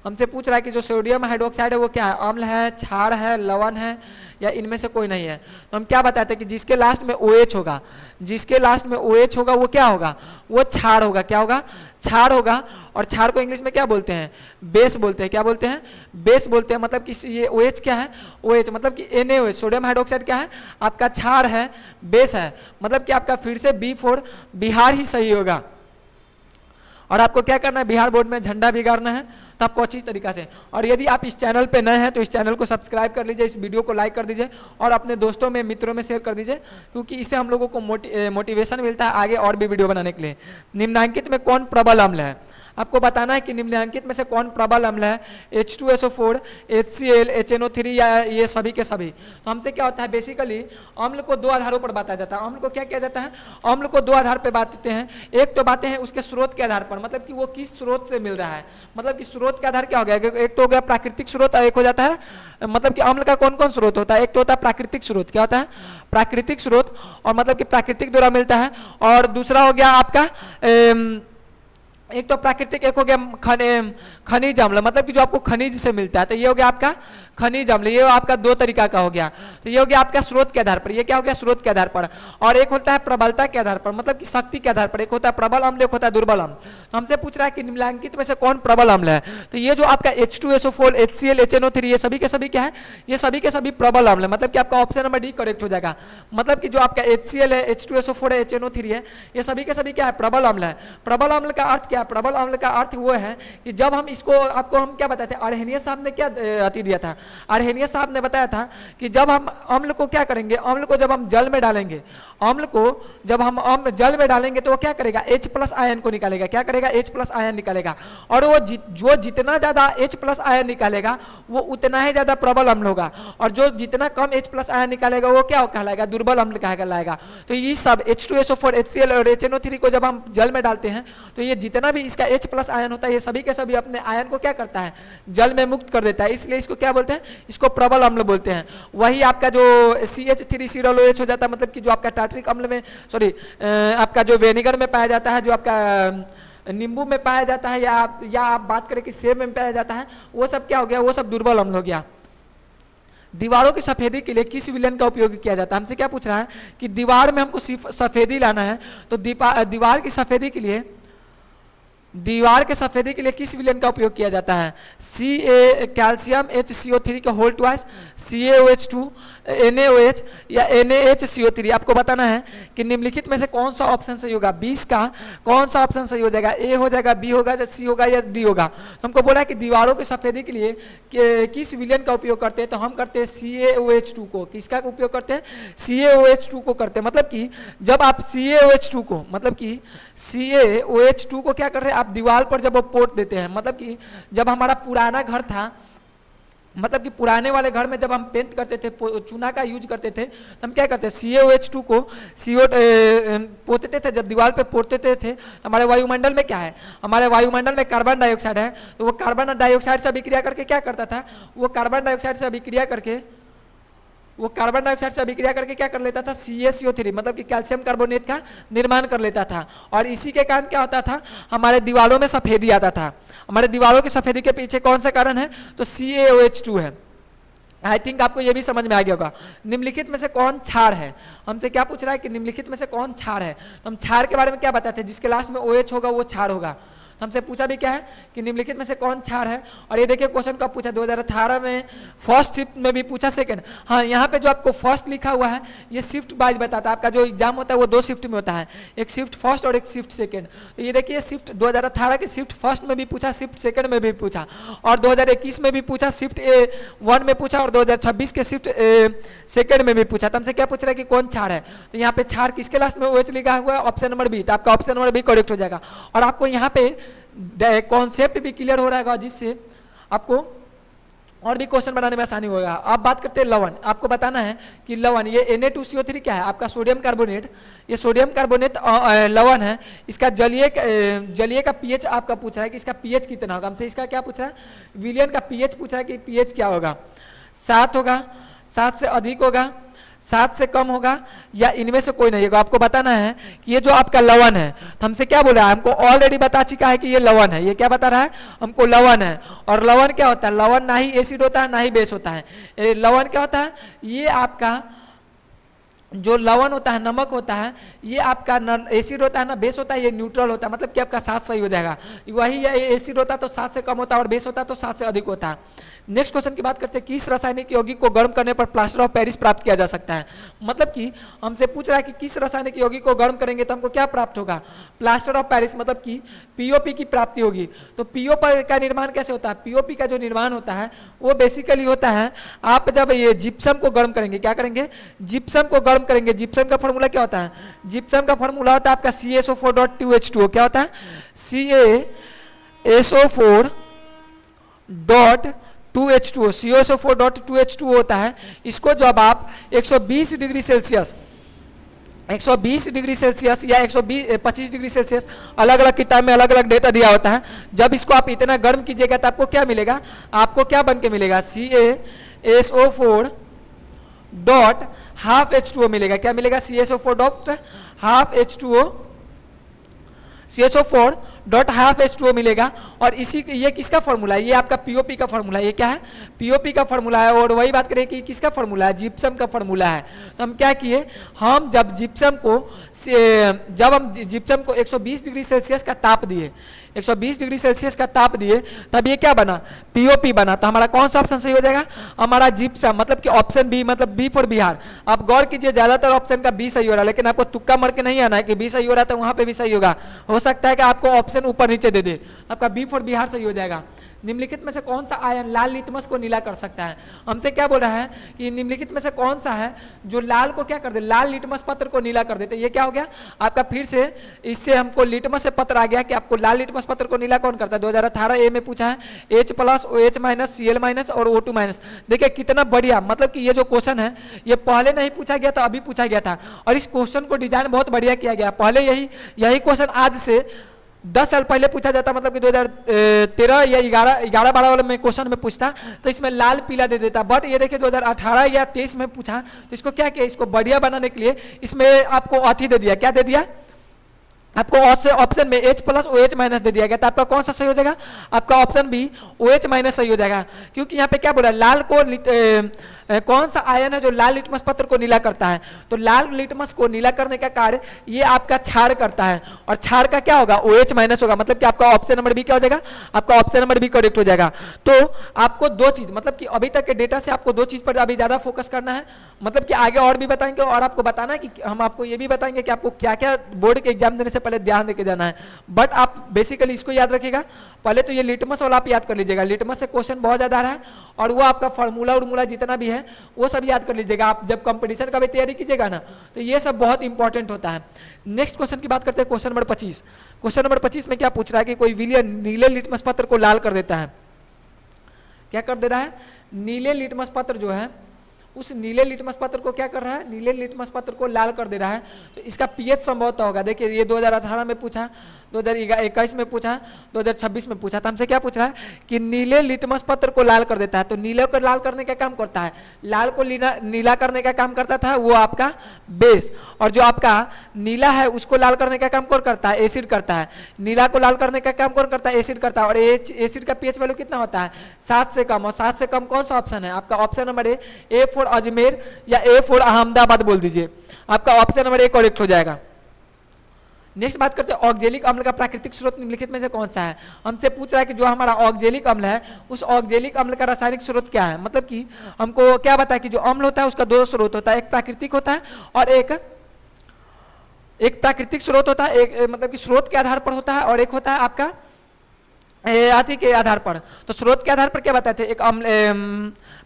हमसे पूछ रहा है कि जो सोडियम हाइड्रोक्साइड है वो क्या है, अम्ल है, क्षार है, लवण है या इनमें से कोई नहीं है। तो हम क्या बताते हैं कि जिसके लास्ट में OH होगा, जिसके लास्ट में OH होगा वो क्या होगा, वो क्षार होगा। क्या होगा, क्षार होगा। और क्षार को इंग्लिश में क्या बोलते हैं, बेस बोलते हैं। क्या बोलते हैं, बेस बोलते हैं। मतलब कि ये OH क्या है, OH मतलब कि NaOH सोडियम हाइड्रोक्साइड क्या है, आपका क्षार है, बेस है। मतलब कि आपका फिर से बी फॉर बिहार ही सही होगा। और आपको क्या करना है, बिहार बोर्ड में झंडा भी गाड़ना है। तो आपको अच्छी तरीका से। और यदि आप इस चैनल पे नए हैं तो इस चैनल को सब्सक्राइब कर लीजिए, इस वीडियो को लाइक कर दीजिए और अपने दोस्तों में मित्रों में शेयर कर दीजिए, क्योंकि इससे हम लोगों को मोटिवेशन मिलता है आगे और भी वीडियो बनाने के लिए। निम्नांकित में कौन प्रबल अम्ल है, आपको बताना है कि निम्नलिखित में से कौन प्रबल अम्ल है, H2SO4, HCl, HNO3 या ये सभी के सभी। तो हमसे क्या होता है, बेसिकली अम्ल को दो आधारों पर बांटा जाता है। अम्ल को क्या किया जाता है, अम्ल को दो आधार पर बांटते हैं। एक तो बातें हैं उसके स्रोत के आधार पर, मतलब कि वो किस स्रोत से मिल रहा है, मतलब कि स्रोत के आधार क्या हो गया, एक तो हो गया प्राकृतिक स्रोत और एक हो जाता है, मतलब कि अम्ल का कौन कौन स्रोत होता है, एक तो होता है प्राकृतिक स्रोत, क्या होता है प्राकृतिक स्रोत, और मतलब कि प्राकृतिक द्वारा मिलता है। और दूसरा हो गया आपका एक तो प्राकृतिक, एक हो गया खनिज अम्ल, मतलब कि जो आपको खनिज से मिलता है। तो ये हो गया आपका खनिज अम्ल, ये आपका दो तरीका का हो गया। तो ये हो गया आपका स्रोत के आधार पर, ये क्या हो गया स्रोत के आधार पर। और एक होता है प्रबलता के आधार पर, मतलब कि शक्ति के आधार पर, एक होता है प्रबल अम्ल, एक होता है दुर्बल अम्ल। तो हमसे पूछ रहा है कि निम्नलिखित में से कौन प्रबल अम्ल है। तो ये जो आपका H2SO4, HCl, HNO3 ये सभी के सभी क्या है, ये सभी के सभी प्रबल अम्ल है, मतलब कि आपका ऑप्शन नंबर डी करेक्ट हो जाएगा। मतलब कि जो आपका HCl है, H2SO4 है, HNO3 है, ये सभी के सभी क्या है प्रबल अम्ल है। प्रबल अम्ल का अर्थ क्या है, प्रबल अम्ल का अर्थ वो है कि जब हम इसको आपको हम क्या बताते हैं, अर्हेनियस साहब ने क्या अति दिया था, अर्हेनियस साहब ने बताया था कि जब हम अम्ल को क्या करेंगे, अम्ल को जब हम जल में डालेंगे, अम्ल को जब हम जल में डालेंगे तो वो क्या करेगा H+ आयन को निकालेगा, क्या करेगा H+ आयन निकालेगा। और वो जो जितना ज्यादा H+ आयन निकालेगा वो उतना ही ज्यादा प्रबल अम्ल होगा, और जो जितना कम H+ आयन निकालेगा वो क्या कहलाएगा, दुर्बल अम्ल कहलाएगा। तो ये सब H2SO4, HCl और HNO3 को जब हम जल में डालते हैं तो ये जितना भी इसका H+ आयन होता है ये सभी के सभी अपने आयन को क्या करता है, जल में मुक्त कर देता है, इसलिए इसको क्या बोलते हैं, इसको प्रबल अम्ल बोलते हैं। वही आपका जो CH3COOH हो जाता है, मतलब कि जो आपका टार्ट्रिक अम्ल में आपका जो विनेगर में पाया जाता है, जो आपका नींबू में पाया जाता है, या आप बात करें कि सेब में पाया जाता है, वो सब क्या हो गया, वो सब दुर्बल अम्ल हो गया। दीवारों की सफेदी के लिए किस विलयन का उपयोग किया जाता है, हमसे क्या पूछ रहा है कि दीवार में हमको सफेदी लाना है, तो दीवार की सफेदी के लिए, दीवार के सफेदी के लिए किस विलयन का उपयोग किया जाता है, कैल्शियम HCO3 का होल ट्वाइस, CaOH2, NaOH या NaHCO3। आपको बताना है कि निम्नलिखित में से कौन सा ऑप्शन सही होगा, 20 का कौन सा ऑप्शन सही हो जाएगा, ए हो जाएगा, बी होगा, या सी होगा, या डी होगा। तो हमको बोला कि दीवारों की सफेदी के लिए किस विलयन का उपयोग करते हैं, तो हम करते हैं CaOH2 को। किसका उपयोग करते हैं, CaOH2 को करते हैं। मतलब कि जब आप CaOH2 को, मतलब कि CaOH2 को क्या कर रहे हैं आप दीवार पर जब वो पोत देते हैं, मतलब कि जब हमारा पुराना घर था, मतलब कि पुराने वाले घर में जब हम पेंट करते थे, चूना का यूज करते थे, तो हम क्या करते हैं CaOH2 को पोतते थे। जब दीवार पे पोतते थे तो हमारे वायुमंडल में क्या है, हमारे वायुमंडल में कार्बन डाइऑक्साइड है, तो वो कार्बन डाइऑक्साइड से अभिक्रिया करके क्या करता था, वो कार्बन डाइऑक्साइड से अभिक्रिया करके क्या कर लेता था, CaCO3, मतलब कि कैल्शियम कार्बोनेट का निर्माण कर लेता था। और इसी के कारण क्या होता था, हमारे दीवारों में सफेदी आता था। हमारे दीवारों की सफेदी के पीछे कौन सा कारण है, तो CaOH2 है। आई थिंक आपको ये भी समझ में आ गया होगा। निम्नलिखित में से कौन क्षार है, हमसे क्या पूछ रहा है कि निम्नलिखित में से कौन क्षार है। तो हम क्षार के बारे में क्या बताते हैं, जिसके लास्ट में OH होगा वो क्षार होगा। तो हमसे पूछा भी क्या है कि निम्नलिखित में से कौन क्षार है। और ये देखिए क्वेश्चन कब पूछा, 2018 में फर्स्ट शिफ्ट में भी पूछा, सेकंड। हाँ, यहाँ पे जो आपको फर्स्ट लिखा हुआ है ये शिफ्ट वाइज बताता है। आपका जो एग्जाम होता है वो 2 शिफ्ट में होता है, एक शिफ्ट फर्स्ट और एक शिफ्ट सेकंड। तो ये देखिए शिफ्ट 2018 के शिफ्ट फर्स्ट में भी पूछा, शिफ्ट सेकंड में भी पूछा, और 2021 में भी पूछा, शिफ्ट 1 में पूछा, और 2026 के शिफ्ट सेकंड में भी पूछा। तो हमसे क्या पूछ रहा है कि कौन क्षार है। तो यहाँ पे क्षार किसके लास्ट में OH लिखा हुआ है, ऑप्शन नंबर बी। तो आपका ऑप्शन नंबर बी करेक्ट हो जाएगा। और आपको यहाँ पे कॉन्सेप्ट भी क्लियर हो रहेगा, जिससे आपको और भी क्वेश्चन बनाने में आसानी होगा। आप बात करते हैं लवण, आपको बताना है कि लवण ये Na2CO3 क्या है, आपका सोडियम कार्बोनेट। ये सोडियम कार्बोनेट लवण है। इसका जलीय का pH आपका पूछ रहा है कि इसका pH कितना होगा। हमसे इसका क्या पूछ रहा है, विलयन का pH पूछा है कि pH क्या होगा, 7 होगा, 7 से अधिक होगा, 7 से कम होगा, या इनमें से कोई नहीं होगा। आपको बताना है कि ये जो आपका लवण है, तो हमसे क्या बोला है, हमको ऑलरेडी बता चुका है कि ये लवण है। ये क्या बता रहा है हमको, लवण है। और लवण क्या होता है, लवण ना ही एसिड होता है ना ही बेस होता है। लवण क्या होता है, ये आपका जो लवण होता है, नमक होता है, ये आपका एसिड होता है ना, बेस होता है, ये न्यूट्रल होता है, मतलब कि आपका 7 सही हो जाएगा। वही ये एसिड होता है तो 7 से कम होता है और बेस होता है तो 7 से अधिक होता है। नेक्स्ट क्वेश्चन की बात करते हैं, किस रासायनिक यौगिक को गर्म करने पर प्लास्टर ऑफ पेरिस प्राप्त किया जा सकता है। मतलब कि हमसे पूछ रहा है कि किस रासायनिक यौगिक को गर्म करेंगे तो हमको क्या प्राप्त होगा, प्लास्टर ऑफ पेरिस, मतलब कि पीओपी की प्राप्ति होगी। तो पीओपी का निर्माण कैसे होता है, पीओपी का जो निर्माण होता है वो बेसिकली होता है, आप जब ये जिप्सम को गर्म करेंगे, क्या करेंगे, जिप्सम को गर्म करेंगे। जिप्सम का फॉर्मूला क्या होता है, जिप्सम का फॉर्मूला होता है आपका CaSO4.2H2O। क्या होता है, CaSO4.2H2O, CaSO4.2H2O होता है। इसको जब आप 120 डिग्री सेल्सियस, 120 डिग्री सेल्सियस या 125 डिग्री सेल्सियस, अलग अलग किताब में अलग अलग डेटा दिया होता है, जब इसको आप इतना गर्म कीजिएगा तो आपको क्या मिलेगा, आपको क्या बन के मिलेगा, CaSO4.12H2O मिलेगा। क्या मिलेगा, CaSO4.12H2O, CaSO4.12H2O मिलेगा। और इसी ये किसका फॉर्मूला है, ये आपका पीओपी का फॉर्मूला है। ये क्या है, पीओपी का फॉर्मूला है। और वही बात करें कि किसका फॉर्मूला है, जिप्सम का फॉर्मूला है। तो हम क्या किए, हम जब जिप्सम को 120 डिग्री सेल्सियस का ताप दिए, 120 डिग्री सेल्सियस का ताप दिए, तब ये क्या बना, पीओपी बना। तो हमारा कौन सा ऑप्शन सही हो जाएगा, हमारा जिप्सम, मतलब कि ऑप्शन बी, मतलब बी फॉर बिहार। आप गौर कीजिए, ज्यादातर ऑप्शन का बी सही हो रहा है, लेकिन आपको तुक्का मार के नहीं आना है कि बी सही हो रहा है तो वहां पे भी सही होगा। हो सकता है कि आपको ऑप्शन ऊपर नीचे दे दे, आपका बी फॉर बिहार सही हो जाएगा। निम्नलिखित में से कौन सा आयन लाल लिटमस को नीला कर सकता है। हमसे क्या बोल रहा है कि निम्नलिखित में से कौन सा है जो लाल को क्या कर दे, लाल लिटमस पत्र को नीला कर देते। ये क्या हो गया आपका, फिर से इससे हमको लिटमस से पत्र आ गया कि आपको लाल लिटमस पत्र को नीला कौन करता है। 2018 ए में पूछा है, H+, OH-, Cl- और O2-। देखिए कितना बढ़िया, मतलब कि ये जो क्वेश्चन है ये पहले नहीं पूछा गया था, अभी पूछा गया था। और इस क्वेश्चन को डिजाइन बहुत बढ़िया किया गया। पहले यही क्वेश्चन आज से 10 साल पहले पूछा जाता, मतलब कि 2013 या 11-12 वाले में क्वेश्चन में पूछता तो इसमें लाल पीला दे देता। बट ये देखिए 2018 या 23 में पूछा तो इसको क्या किया, इसको बढ़िया बनाने के लिए इसमें आपको अथी दे दिया। क्या दे दिया आपको, ऑप्शन में H+ OH- दे दिया गया। तो आपका कौन सा सही हो जाएगा, आपका ऑप्शन बी OH- सही हो जाएगा। क्योंकि यहाँ पे क्या बोला, लाल को कौन सा आयन है जो लाल लिटमस पत्र को नीला करता है। तो लाल लिटमस को नीला करने का कार्य ये आपका क्षार करता है। और क्षार का क्या होगा, OH- होगा। मतलब कि आपका ऑप्शन नंबर बी क्या हो जाएगा, आपका ऑप्शन नंबर बी करेक्ट हो जाएगा। तो आपको दो चीज, मतलब कि अभी तक के डेटा से आपको दो चीज पर अभी ज्यादा फोकस करना है। मतलब कि आगे और भी बताएंगे और आपको बताना है कि हम आपको ये भी बताएंगे कि आपको क्या क्या बोर्ड के एग्जाम देने से पहले ध्यान देके जाना है। बट आप बेसिकली इसको याद रखिएगा, पहले तो ये लिटमस वाला आप याद कर लीजिएगा। लिटमस से क्वेश्चन बहुत ज्यादा है और वो आपका फार्मूला जितना भी है वो सब याद कर लीजिएगा। आप जब कंपटीशन का भी तैयारी कीजिएगा ना तो ये सब बहुत इंपॉर्टेंट होता है। नेक्स्ट क्वेश्चन की बात करते हैं, क्वेश्चन नंबर 25। क्वेश्चन नंबर 25 में क्या पूछ रहा है कि कोई विलियन नीले लिटमस पत्र को लाल कर देता है। क्या कर दे रहा है, नीले लिटमस पत्र जो है उस नीले लिटमस पत्र को क्या कर रहा है, नीले लिटमस पत्र को लाल कर दे रहा है। तो इसका पीएच संभवतः होगा। देखिए ये 2018 में पूछा, 2021 में पूछा, 2026 में पूछा। तो हमसे क्या पूछ रहा है कि नीले लिटमस पत्र को लाल कर देता है। तो नीले को लाल करने का काम करता है, लाल को नीला करने का काम करता था वो आपका बेस, और जो आपका नीला है उसको लाल करने का काम कौन करता है, एसिड करता है। नीला को लाल करने का काम कौन करता है, एसिड करता है। और एसिड का पीएच वैल्यू कितना होता है, 7 से कम। और 7 से कम कौन सा ऑप्शन है, आपका option number A for Ajmer या ए फॉर अहमदाबाद बोल दीजिए, आपका ऑप्शन नंबर ए करेक्ट हो जाएगा। नेक्स्ट बात करते हैं, ऑक्जेलिक अम्ल का प्राकृतिक स्रोत निम्नलिखित में से कौन सा है। हमसे पूछ रहा है कि जो हमारा ऑक्जेलिक अम्ल है उस ऑक्जेलिक अम्ल का रासायनिक स्रोत क्या है। मतलब कि हमको क्या बताया कि जो अम्ल होता है उसका दो स्रोत होता है, एक प्राकृतिक होता है और एक प्राकृतिक स्रोत होता है। एक मतलब कि स्रोत के आधार पर होता है और एक होता है आपका आदि के आधार पर। तो स्रोत के आधार पर क्या बताते थे, एक अम्ल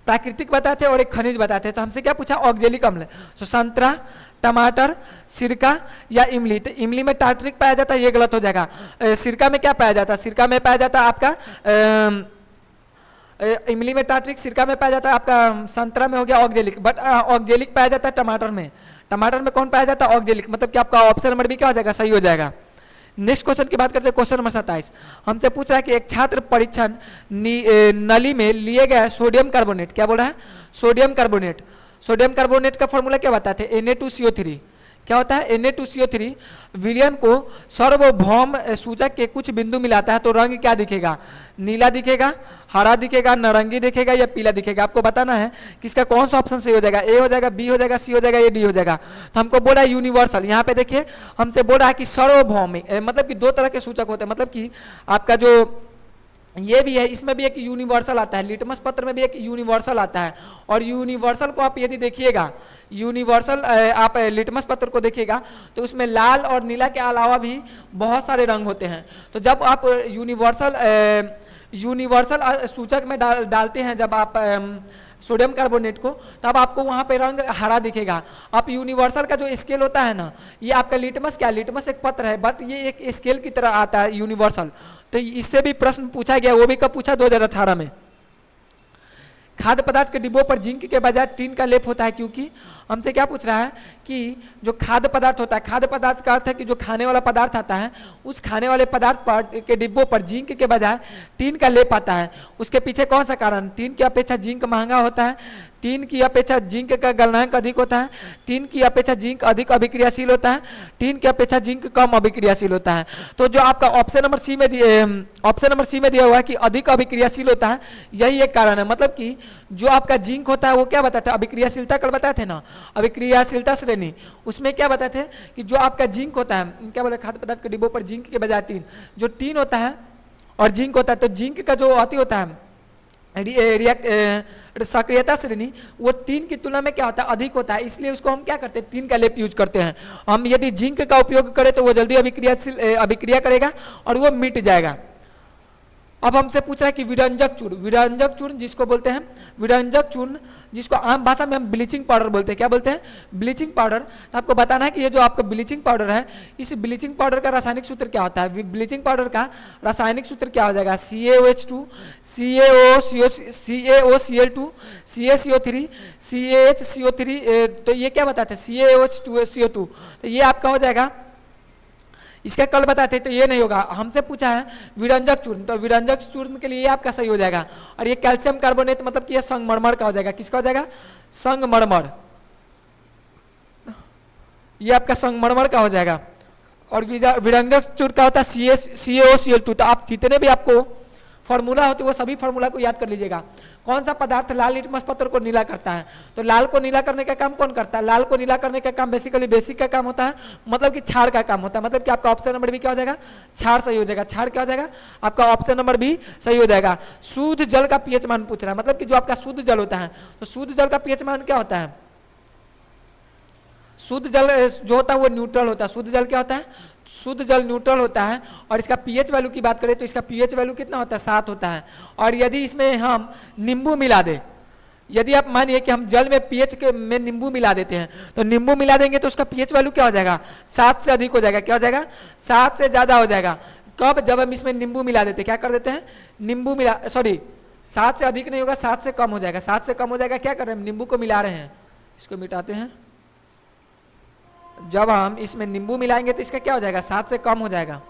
प्राकृतिक बताते थे और एक खनिज बताते थे। तो हमसे क्या पूछा, ऑक्जेलिक अम्ल। तो संतरा, टमाटर, सिरका या इमली। तो इमली में टार्टरिक पाया जाता है, ये गलत हो जाएगा। सिरका में क्या पाया जाता है, सिरका में पाया जाता है आपका इमली में टार्टरिक, सिरका में पाया जाता है आपका, संतरा में हो गया ऑक्जेलिक। बट ऑक्जेलिक पाया जाता है टमाटर में। टमाटर में कौन पाया जाता है, ऑक्जेलिक। मतलब कि आपका ऑप्शन नंबर भी क्या हो जाएगा, सही हो जाएगा। नेक्स्ट क्वेश्चन की बात करते हैं, क्वेश्चन नंबर 27। हमसे पूछ रहा है कि एक छात्र परीक्षण नली में लिए गए सोडियम कार्बोनेट, क्या बोल रहा है, सोडियम कार्बोनेट। सोडियम कार्बोनेट का फॉर्मूला क्या बताते हैं, Na2CO3। क्या होता है, Na2CO3 विलयन को सार्वभौम सूचक के कुछ बिंदु मिलाता है तो रंग क्या दिखेगा, नीला दिखेगा, हरा दिखेगा, नारंगी दिखेगा या पीला दिखेगा। आपको बताना है कि इसका कौन सा ऑप्शन सही हो जाएगा, ए हो जाएगा, बी हो जाएगा, सी हो जाएगा या डी हो जाएगा। तो हमको बोला है यूनिवर्सल, यहाँ पे देखिए हमसे बोल रहा है कि सार्वभौम, मतलब कि दो तरह के सूचक होते हैं, मतलब कि आपका जो ये भी है, इसमें भी एक यूनिवर्सल आता है, लिटमस पत्र में भी एक यूनिवर्सल आता है। और यूनिवर्सल को आप यदि देखिएगा, यूनिवर्सल आप लिटमस पत्र को देखिएगा तो उसमें लाल और नीला के अलावा भी बहुत सारे रंग होते हैं। तो जब आप यूनिवर्सल सूचक में डालते हैं जब आप सोडियम कार्बोनेट को, तब आपको वहाँ पे रंग हरा दिखेगा। आप यूनिवर्सल का जो स्केल होता है ना, ये आपका लिटमस क्या, लिटमस एक पत्र है बट ये एक स्केल की तरह आता है यूनिवर्सल। तो इससे भी प्रश्न पूछा गया, वो भी कब पूछा, 2018 में। खाद्य पदार्थ के डिब्बों पर जिंक के बजाय टीन का लेप होता है क्योंकि हमसे क्या पूछ रहा है कि जो खाद्य पदार्थ होता है, खाद्य पदार्थ का अर्थ है कि जो खाने वाला पदार्थ आता है, उस खाने वाले पदार्थ पर के डिब्बों पर जिंक के बजाय टीन का लेप आता है। उसके पीछे कौन सा कारण, टीन की अपेक्षा जिंक महंगा होता है, टीन की अपेक्षा जिंक का गलनांक अधिक होता है, टीन की अपेक्षा जिंक अधिक अभिक्रियाशील होता है, टीन की अपेक्षा जिंक कम अभिक्रियाशील होता है। तो जो आपका ऑप्शन नंबर सी में दिया हुआ है कि अधिक अभिक्रियाशील होता है, यही एक कारण है। मतलब कि जो आपका जिंक होता है वो क्या बताते हैं, अभिक्रियाशीलता कल बताए थे ना, अभिक्रियाशीलता श्रेणी, उसमें क्या बताते थे कि जो आपका जिंक होता है, क्या बोले, खाद्य पदार्थ के डिब्बों पर जिंक के बजाय टीन, जो टीन होता है और जिंक होता है, तो जिंक का जो अति होता है सक्रियता श्रेणी, वो टीन की तुलना में क्या होता है, अधिक होता है। इसलिए उसको हम क्या करते हैं, टीन का लेप यूज करते हैं। हम यदि जिंक का उपयोग करें तो वो जल्दी अभिक्रिया करेगा और वो मिट जाएगा। अब हमसे पूछ रहा है कि विरंजक चूर्ण जिसको बोलते हैं, विरंजक चूर्ण जिसको आम भाषा में हम ब्लीचिंग पाउडर बोलते हैं, क्या बोलते हैं, ब्लीचिंग पाउडर। तो आपको बताना है कि ये जो आपका ब्लीचिंग पाउडर है, इस ब्लीचिंग पाउडर का रासायनिक सूत्र क्या होता है। ब्लीचिंग पाउडर का रासायनिक सूत्र क्या हो जाएगा, CaOH2 CaOCl2 CaCO3 CaHCO3। तो ये क्या बताते हैं, CaOH2CO2। तो ये आपका हो जाएगा, इसका कल बताते तो ये नहीं होगा। हमसे पूछा है विरंजक चूर्ण, तो विरंजक चूर्ण के लिए ये आपका सही हो जाएगा। और ये कैल्शियम कार्बोनेट मतलब कि ये संगमरमर का हो जाएगा, किसका हो जाएगा, संगमरमर, ये आपका संगमरमर का हो जाएगा। और विरंजक चूर्ण का होता है CaOCl2। तो आप जितने भी आपको फॉर्मूला होते हैं वो सभी फॉर्मूला को याद कर लीजिएगा। कौन सा पदार्थ लाल लिटमस पत्र को नीला करता है, तो लाल को नीला करने का काम कौन करता है, लाल को नीला करने का काम बेसिकली बेसिक का काम होता है, मतलब कि क्षार का काम होता है। मतलब कि आपका ऑप्शन नंबर बी क्या हो जाएगा, क्षार सही हो जाएगा। क्षार क्या हो जाएगा, आपका ऑप्शन नंबर बी सही हो जाएगा। शुद्ध जल का पीएच मान पूछ रहा है, मतलब कि जो आपका शुद्ध जल होता है, तो शुद्ध जल का पीएच मान क्या होता है, शुद्ध जल जो होता है वो न्यूट्रल होता है। शुद्ध जल क्या होता है, शुद्ध जल न्यूट्रल होता है। और इसका पीएच वैल्यू की बात करें तो इसका पीएच वैल्यू कितना होता है, 7 होता है। और यदि इसमें हम नींबू मिला दें, यदि आप मानिए कि हम जल में पीएच में नींबू मिला देते हैं, तो नींबू मिला देंगे तो उसका पीएच वैल्यू क्या हो जाएगा, 7 से अधिक हो जाएगा। क्या हो जाएगा, 7 से ज़्यादा हो जाएगा। कब, जब हम इसमें नींबू मिला देते हैं, क्या कर देते हैं, नींबू मिला, सॉरी 7 से अधिक नहीं होगा, 7 से कम हो जाएगा। 7 से कम हो जाएगा, क्या कर रहे हैं, नींबू को मिला रहे हैं। इसको मिटाते हैं, जब हम इसमें नींबू मिलाएंगे तो इसका क्या हो जाएगा, 7 से कम हो जाएगा।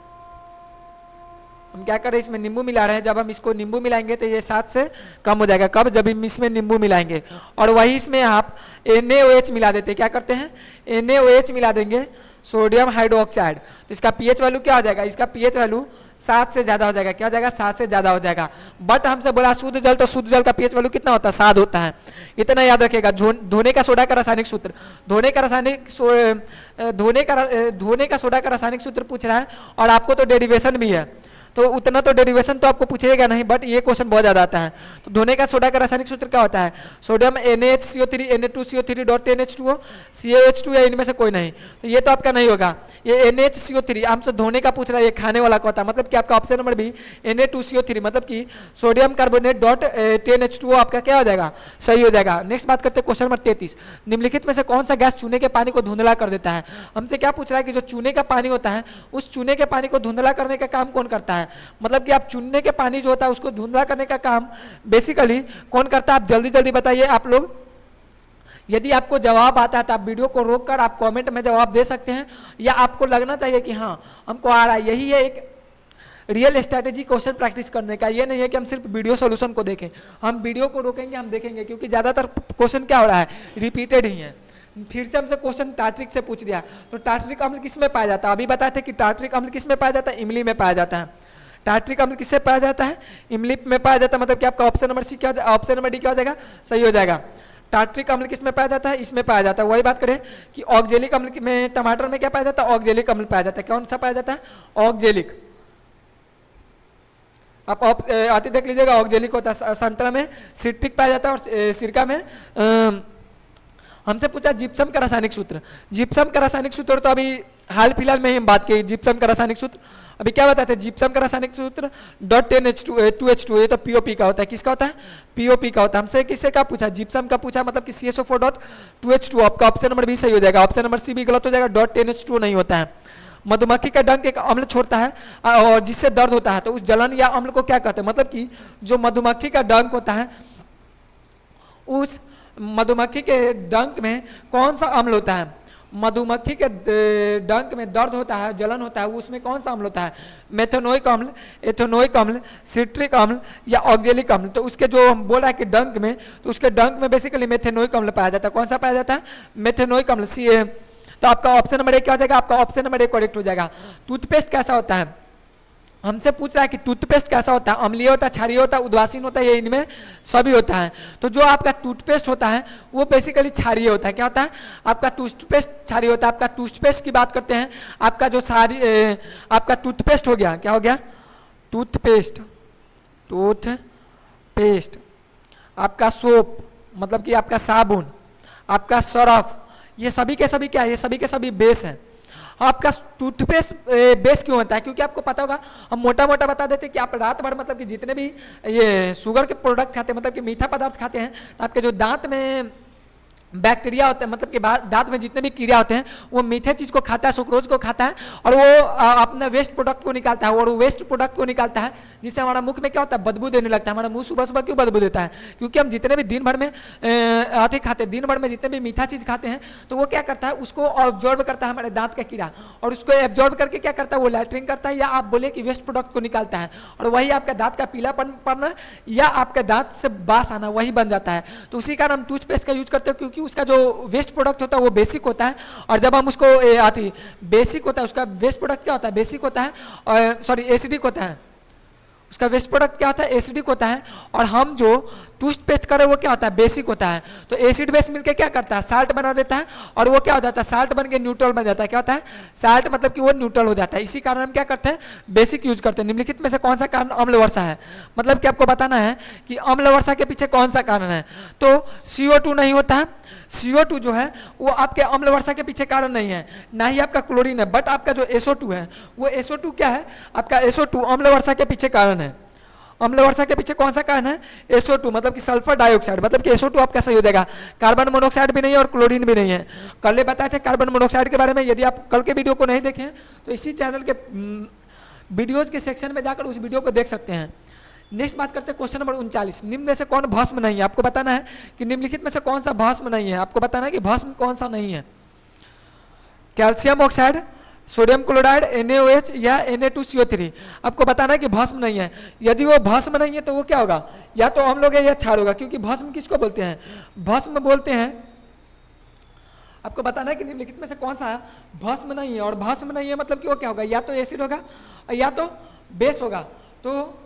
हम क्या कर रहे हैं, इसमें नींबू मिला रहे हैं, जब हम इसको नींबू मिलाएंगे तो ये 7 से कम हो जाएगा। कब, जब हम इसमें नींबू मिलाएंगे। और वही इसमें आप NaOH मिला देते हैं, क्या करते हैं, NaOH मिला देंगे, सोडियम हाइड्रोक्साइड। तो इसका पीएच वैल्यू क्या हो जाएगा, इसका पीएच वैल्यू 7 से ज़्यादा हो जाएगा। क्या हो जाएगा, 7 से ज़्यादा हो जाएगा। बट हमसे बोला शुद्ध जल, तो शुद्ध जल का पीएच वैल्यू कितना होता है, 7 होता है। इतना याद रखिएगा। धोने का सोडा का रासायनिक सूत्र, धोने का सोडा का रासायनिक सूत्र पूछ रहा है, और आपको तो डेरिवेशन भी है, तो उतना तो डेरिवेशन तो आपको पूछेगा नहीं, बट ये क्वेश्चन बहुत ज़्यादा आता है। तो धोने का सोडा का रासायनिक सूत्र क्या होता है, सोडियम NaHCO3 Na2CO3 CaH2 या इनमें से कोई नहीं। तो ये तो आपका नहीं होगा। ये NaHCO3 हमसे धोने का पूछ रहा है, ये खाने वाला का होता है। मतलब कि आपका ऑप्शन नंबर बी Na2CO3, मतलब कि सोडियम कार्बोनेट .10H2O आपका क्या हो जाएगा, सही हो जाएगा। नेक्स्ट बात करते हैं क्वेश्चन नंबर 33। निम्नलिखित में से कौन सा गैस चूने के पानी को धुंधला कर देता है। हमसे क्या पूछ रहा है कि जो चूने का पानी होता है, उस चूने के पानी को धुंधला करने का काम कौन करता है। मतलब कि आप चूने के पानी जो होता है उसको धुंधला करने का काम बेसिकली कौन करता है, आप जल्दी जल्दी बताइए आप लोग। यदि आपको जवाब आता है तो आप वीडियो को रोककर आप कमेंट में जवाब दे सकते हैं, या आपको लगना चाहिए कि हाँ हमको आ रहा है। यही है एक रियल स्ट्रैटेजी क्वेश्चन प्रैक्टिस करने का। ये नहीं है कि हम सिर्फ वीडियो सॉल्यूशन को देखें, हम वीडियो को रोकेंगे, हम देखेंगे, क्योंकि ज़्यादातर क्वेश्चन क्या हो रहा है, रिपीटेड ही है। फिर से हमसे क्वेश्चन टार्ट्रिक से पूछ दिया, तो टार्ट्रिक अम्ल किस में पाया जाता है? अभी बताए थे कि टार्ट्रिक अम्ल किस में पाया जाता है? इमली में पाया जाता है। टार्ट्रिक अम्ल किससे पाया जाता है? इमली में पाया जाता है। मतलब कि आपका ऑप्शन नंबर सी क्या हो जाएगा? ऑप्शन नंबर डी क्या हो जाएगा? सही हो जाएगा। टार्ट्रिक अम्ल किस में पाया जाता है? इसमें पाया जाता है। वही बात करें कि ऑक्जेलिक अम्ल में, टमाटर में क्या पाया जाता है? ऑक्जेलिक अम्ल पाया जाता है। कौन सा पाया जाता है? ऑक्जेलिक। आप आते देख लीजिएगा, ऑक्जेलिक होता है। संतरा में सिट्रिक पाया जाता है और सिरका में हमसे पूछा जिप्सम का रासायनिक सूत्र। जिप्सम का रासायनिक सूत्र तो अभी हाल फिलहाल में ही हम बात की, जिप्सम का रासायनिक सूत्र अभी क्या बताते हैं? जिप्सम का रासायनिक सूत्र .10H2, ये तो पीओपी का होता है। किसका होता है? पीओपी का होता है। हमसे किससे का पूछा? जिप्सम का पूछा, मतलब कि CSO4.2H2। आपका ऑप्शन नंबर भी सही हो जाएगा, ऑप्शन नंबर सी भी गलत हो जाएगा। .10H2 नहीं होता है। मधुमक्खी का डंक एक अम्ल छोड़ता है और जिससे दर्द होता है, तो उस जलन या अम्ल को क्या कहते हैं? मतलब कि जो मधुमक्खी का डंक होता है, उस मधुमक्खी के डंक में कौन सा अम्ल होता है? मधुमक्खी के डंक में दर्द होता है, जलन होता है, उसमें कौन सा अम्ल होता है? मेथेनोइक अम्ल, एथेनोइक अम्ल, सिट्रिक अम्ल या ऑक्जेलिक अम्ल। तो उसके जो हम बोल रहा है कि डंक में, तो उसके डंक में बेसिकली मेथेनोइक अम्ल पाया जाता है। कौन सा पाया जाता है? मेथेनोइक अम्ल। तो आपका ऑप्शन नंबर ए क्या हो जाएगा? आपका ऑप्शन नंबर ए करेक्ट हो जाएगा। टूथपेस्ट कैसा होता है? हमसे पूछ रहा है कि टूथपेस्ट कैसा होता है? अम्लीय होता है, क्षारीय होता है, उदासीन होता है, ये इनमें सभी होता है। तो जो आपका टूथपेस्ट होता है वो बेसिकली क्षारीय होता है। क्या होता है? आपका टूथपेस्ट क्षारीय होता है। आपका टूथपेस्ट की बात करते हैं, आपका जो आपका टूथपेस्ट हो गया, क्या हो गया? टूथपेस्ट। टूथपेस्ट आपका सोप, मतलब कि आपका साबुन, आपका सरफ, ये सभी के सभी क्या है? ये सभी के सभी बेस हैं। आपका टूथपेस्ट बेस क्यों होता है? क्योंकि आपको पता होगा, हम मोटा मोटा बता देते हैं कि आप रात भर मतलब कि जितने भी ये शुगर के प्रोडक्ट खाते हैं, मतलब कि मीठा पदार्थ खाते हैं, तो आपके जो दांत में बैक्टीरिया होते हैं, मतलब कि दांत में जितने भी कीड़ा होते हैं, वो मीठे चीज़ को खाता है, सुक्रोज को खाता है और वो अपना वेस्ट प्रोडक्ट को निकालता है। और वो वेस्ट प्रोडक्ट को निकालता है जिससे हमारा मुख में क्या होता है? बदबू देने लगता है। हमारा मुंह सुबह सुबह क्यों बदबू देता है? क्योंकि हम जितने भी दिन भर में आते खाते हैं, दिन भर में जितने भी मीठा चीज़ खाते हैं, तो वो क्या करता है? उसको ऑब्जॉर्व करता है हमारे दांत का कीड़ा, और उसको एब्जॉर्व करके क्या करता है? वो लैट्रिन करता है, या आप बोले कि वेस्ट प्रोडक्ट को निकालता है, और वही आपका दांत का पीलापन पड़ना या आपके दांत से बास आना, वही बन जाता है। तो उसी कारण हम टूथपेस्ट का यूज करते हैं, क्योंकि उसका जो वेस्ट प्रोडक्ट होता है वो बेसिक होता है। और जब हम उसको बेसिक होता है, उसका वेस्ट प्रोडक्ट क्या होता है? बेसिक होता है, और सॉरी एसिडिक होता है। उसका वेस्ट प्रोडक्ट क्या होता है? एसिडिक होता है। और हम जो टूथपेस्ट करें वो क्या होता है? बेसिक होता है। तो एसिड बेस मिलकर क्या करता है? साल्ट बना देता है, और वो क्या हो जाता है? साल्ट बन के न्यूट्रल बन जाता है। क्या होता है? साल्ट, मतलब कि वो न्यूट्रल हो जाता है। इसी कारण हम क्या करते हैं? बेसिक यूज करते हैं। निम्नलिखित में से कौन सा कारण अम्ल वर्षा है? मतलब कि आपको बताना है कि अम्ल वर्षा के पीछे कौन सा कारण है। तो CO2 नहीं होता है। CO2 जो है वो आपके अम्ल वर्षा के पीछे कारण नहीं है, ना ही आपका क्लोरीन है, बट आपका जो SO2 है, वो SO2 क्या है? आपका SO2 अम्ल वर्षा के पीछे कारण है। अम्ल वर्षा के पीछे कौन सा कारण है? SO2, मतलब कि सल्फर डाइऑक्साइड। मतलब कि SO2 आपका सही हो जाएगा। कार्बन मोनोऑक्साइड भी नहीं है और क्लोरीन भी नहीं है। कल बताए थे कार्बन मोनोऑक्साइड के बारे में। यदि आप कल के वीडियो को नहीं देखें तो इसी चैनल के वीडियोज के सेक्शन में जाकर उस वीडियो को देख सकते हैं। नेक्स्ट बात करते हैं क्वेश्चन नंबर 39। निम्न में से कौन भस्म नहीं है? आपको बताना है कि निम्नलिखित में से कौन सा भस्म नहीं है। आपको बताना है कि भस्म कौन सा नहीं है। Calcium oxide, sodium chloride, NaOH या Na2CO3। आपको बताना है कि भस्म नहीं है। यदि वो भस्म नहीं है तो वो क्या होगा? या तो अम्ल होगा या क्षार होगा। क्योंकि भस्म किसको बोलते हैं? भस्म बोलते हैं, आपको बताना है कि निम्नलिखित में से कौन सा भस्म नहीं है। और भस्म नहीं है मतलब कि वो क्या होगा? या तो एसिड होगा या तो बेस होगा। तो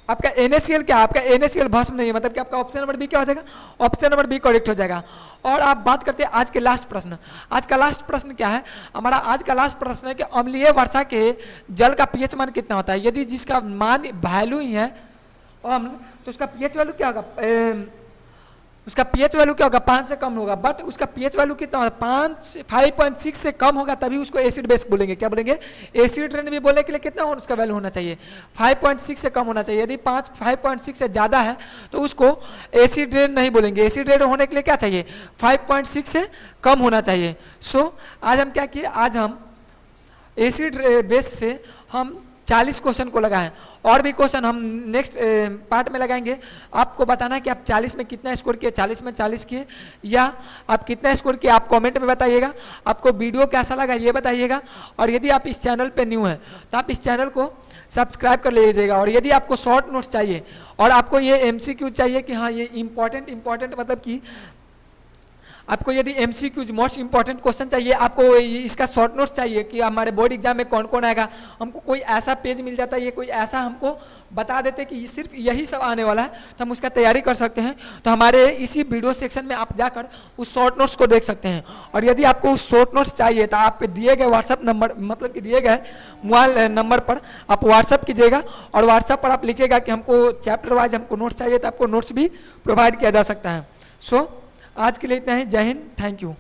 आपका NaCl क्या? आपका NaCl भस्म नहीं है, मतलब कि आपका ऑप्शन नंबर बी क्या हो जाएगा? ऑप्शन नंबर बी करेक्ट हो जाएगा। और आप बात करते हैं आज के लास्ट प्रश्न। आज का लास्ट प्रश्न क्या है हमारा? आज का लास्ट प्रश्न है कि अम्लीय वर्षा के जल का pH मान कितना होता है? यदि जिसका मान वैल्यू ही है अम्ल, तो उसका pH वैल्यू क्या होगा? उसका pH वैल्यू क्या होगा? 5 से कम होगा। बट उसका pH वैल्यू कितना होगा? 5.6 से कम होगा, तभी उसको एसिड बेस बोलेंगे। क्या बोलेंगे? एसिड रेन भी बोलने के लिए कितना हो उसका वैल्यू होना चाहिए? 5.6 से कम होना चाहिए। यदि 5.6 से ज़्यादा है तो उसको एसिड रेन नहीं बोलेंगे। एसिड रेन होने के लिए क्या चाहिए? 5.6 से कम होना चाहिए। सो आज हम क्या किए? आज हम एसिड बेस से हम 40 क्वेश्चन को लगाएं। और भी क्वेश्चन हम नेक्स्ट पार्ट में लगाएंगे। आपको बताना है कि आप 40 में कितना स्कोर किए, 40 में 40 किए या आप कितना स्कोर किए, आप कमेंट में बताइएगा। आपको वीडियो कैसा लगा ये बताइएगा। और यदि आप इस चैनल पे न्यू हैं तो आप इस चैनल को सब्सक्राइब कर लीजिएगा। और यदि आपको शॉर्ट नोट्स चाहिए और आपको ये MCQ चाहिए कि हाँ ये इंपॉर्टेंट मतलब कि आपको यदि MCQs मोस्ट इंपॉर्टेंट क्वेश्चन चाहिए, आपको इसका शॉर्ट नोट्स चाहिए कि हमारे बोर्ड एग्जाम में कौन कौन आएगा, हमको कोई ऐसा पेज मिल जाता है, ये कोई ऐसा हमको बता देते कि सिर्फ यही सब आने वाला है, तो हम उसका तैयारी कर सकते हैं। तो हमारे इसी वीडियो सेक्शन में आप जाकर उस शॉर्ट नोट्स को देख सकते हैं। और यदि आपको उस शॉर्ट नोट्स चाहिए तो आप दिए गए व्हाट्सअप नंबर, मतलब कि दिए गए मोबाइल नंबर पर आप व्हाट्सअप कीजिएगा और व्हाट्सअप पर आप लिखिएगा कि हमको चैप्टर वाइज हमको नोट्स चाहिए, तो आपको नोट्स भी प्रोवाइड किया जा सकता है। सो आज के लिए इतना ही। जय हिंद, थैंक यू।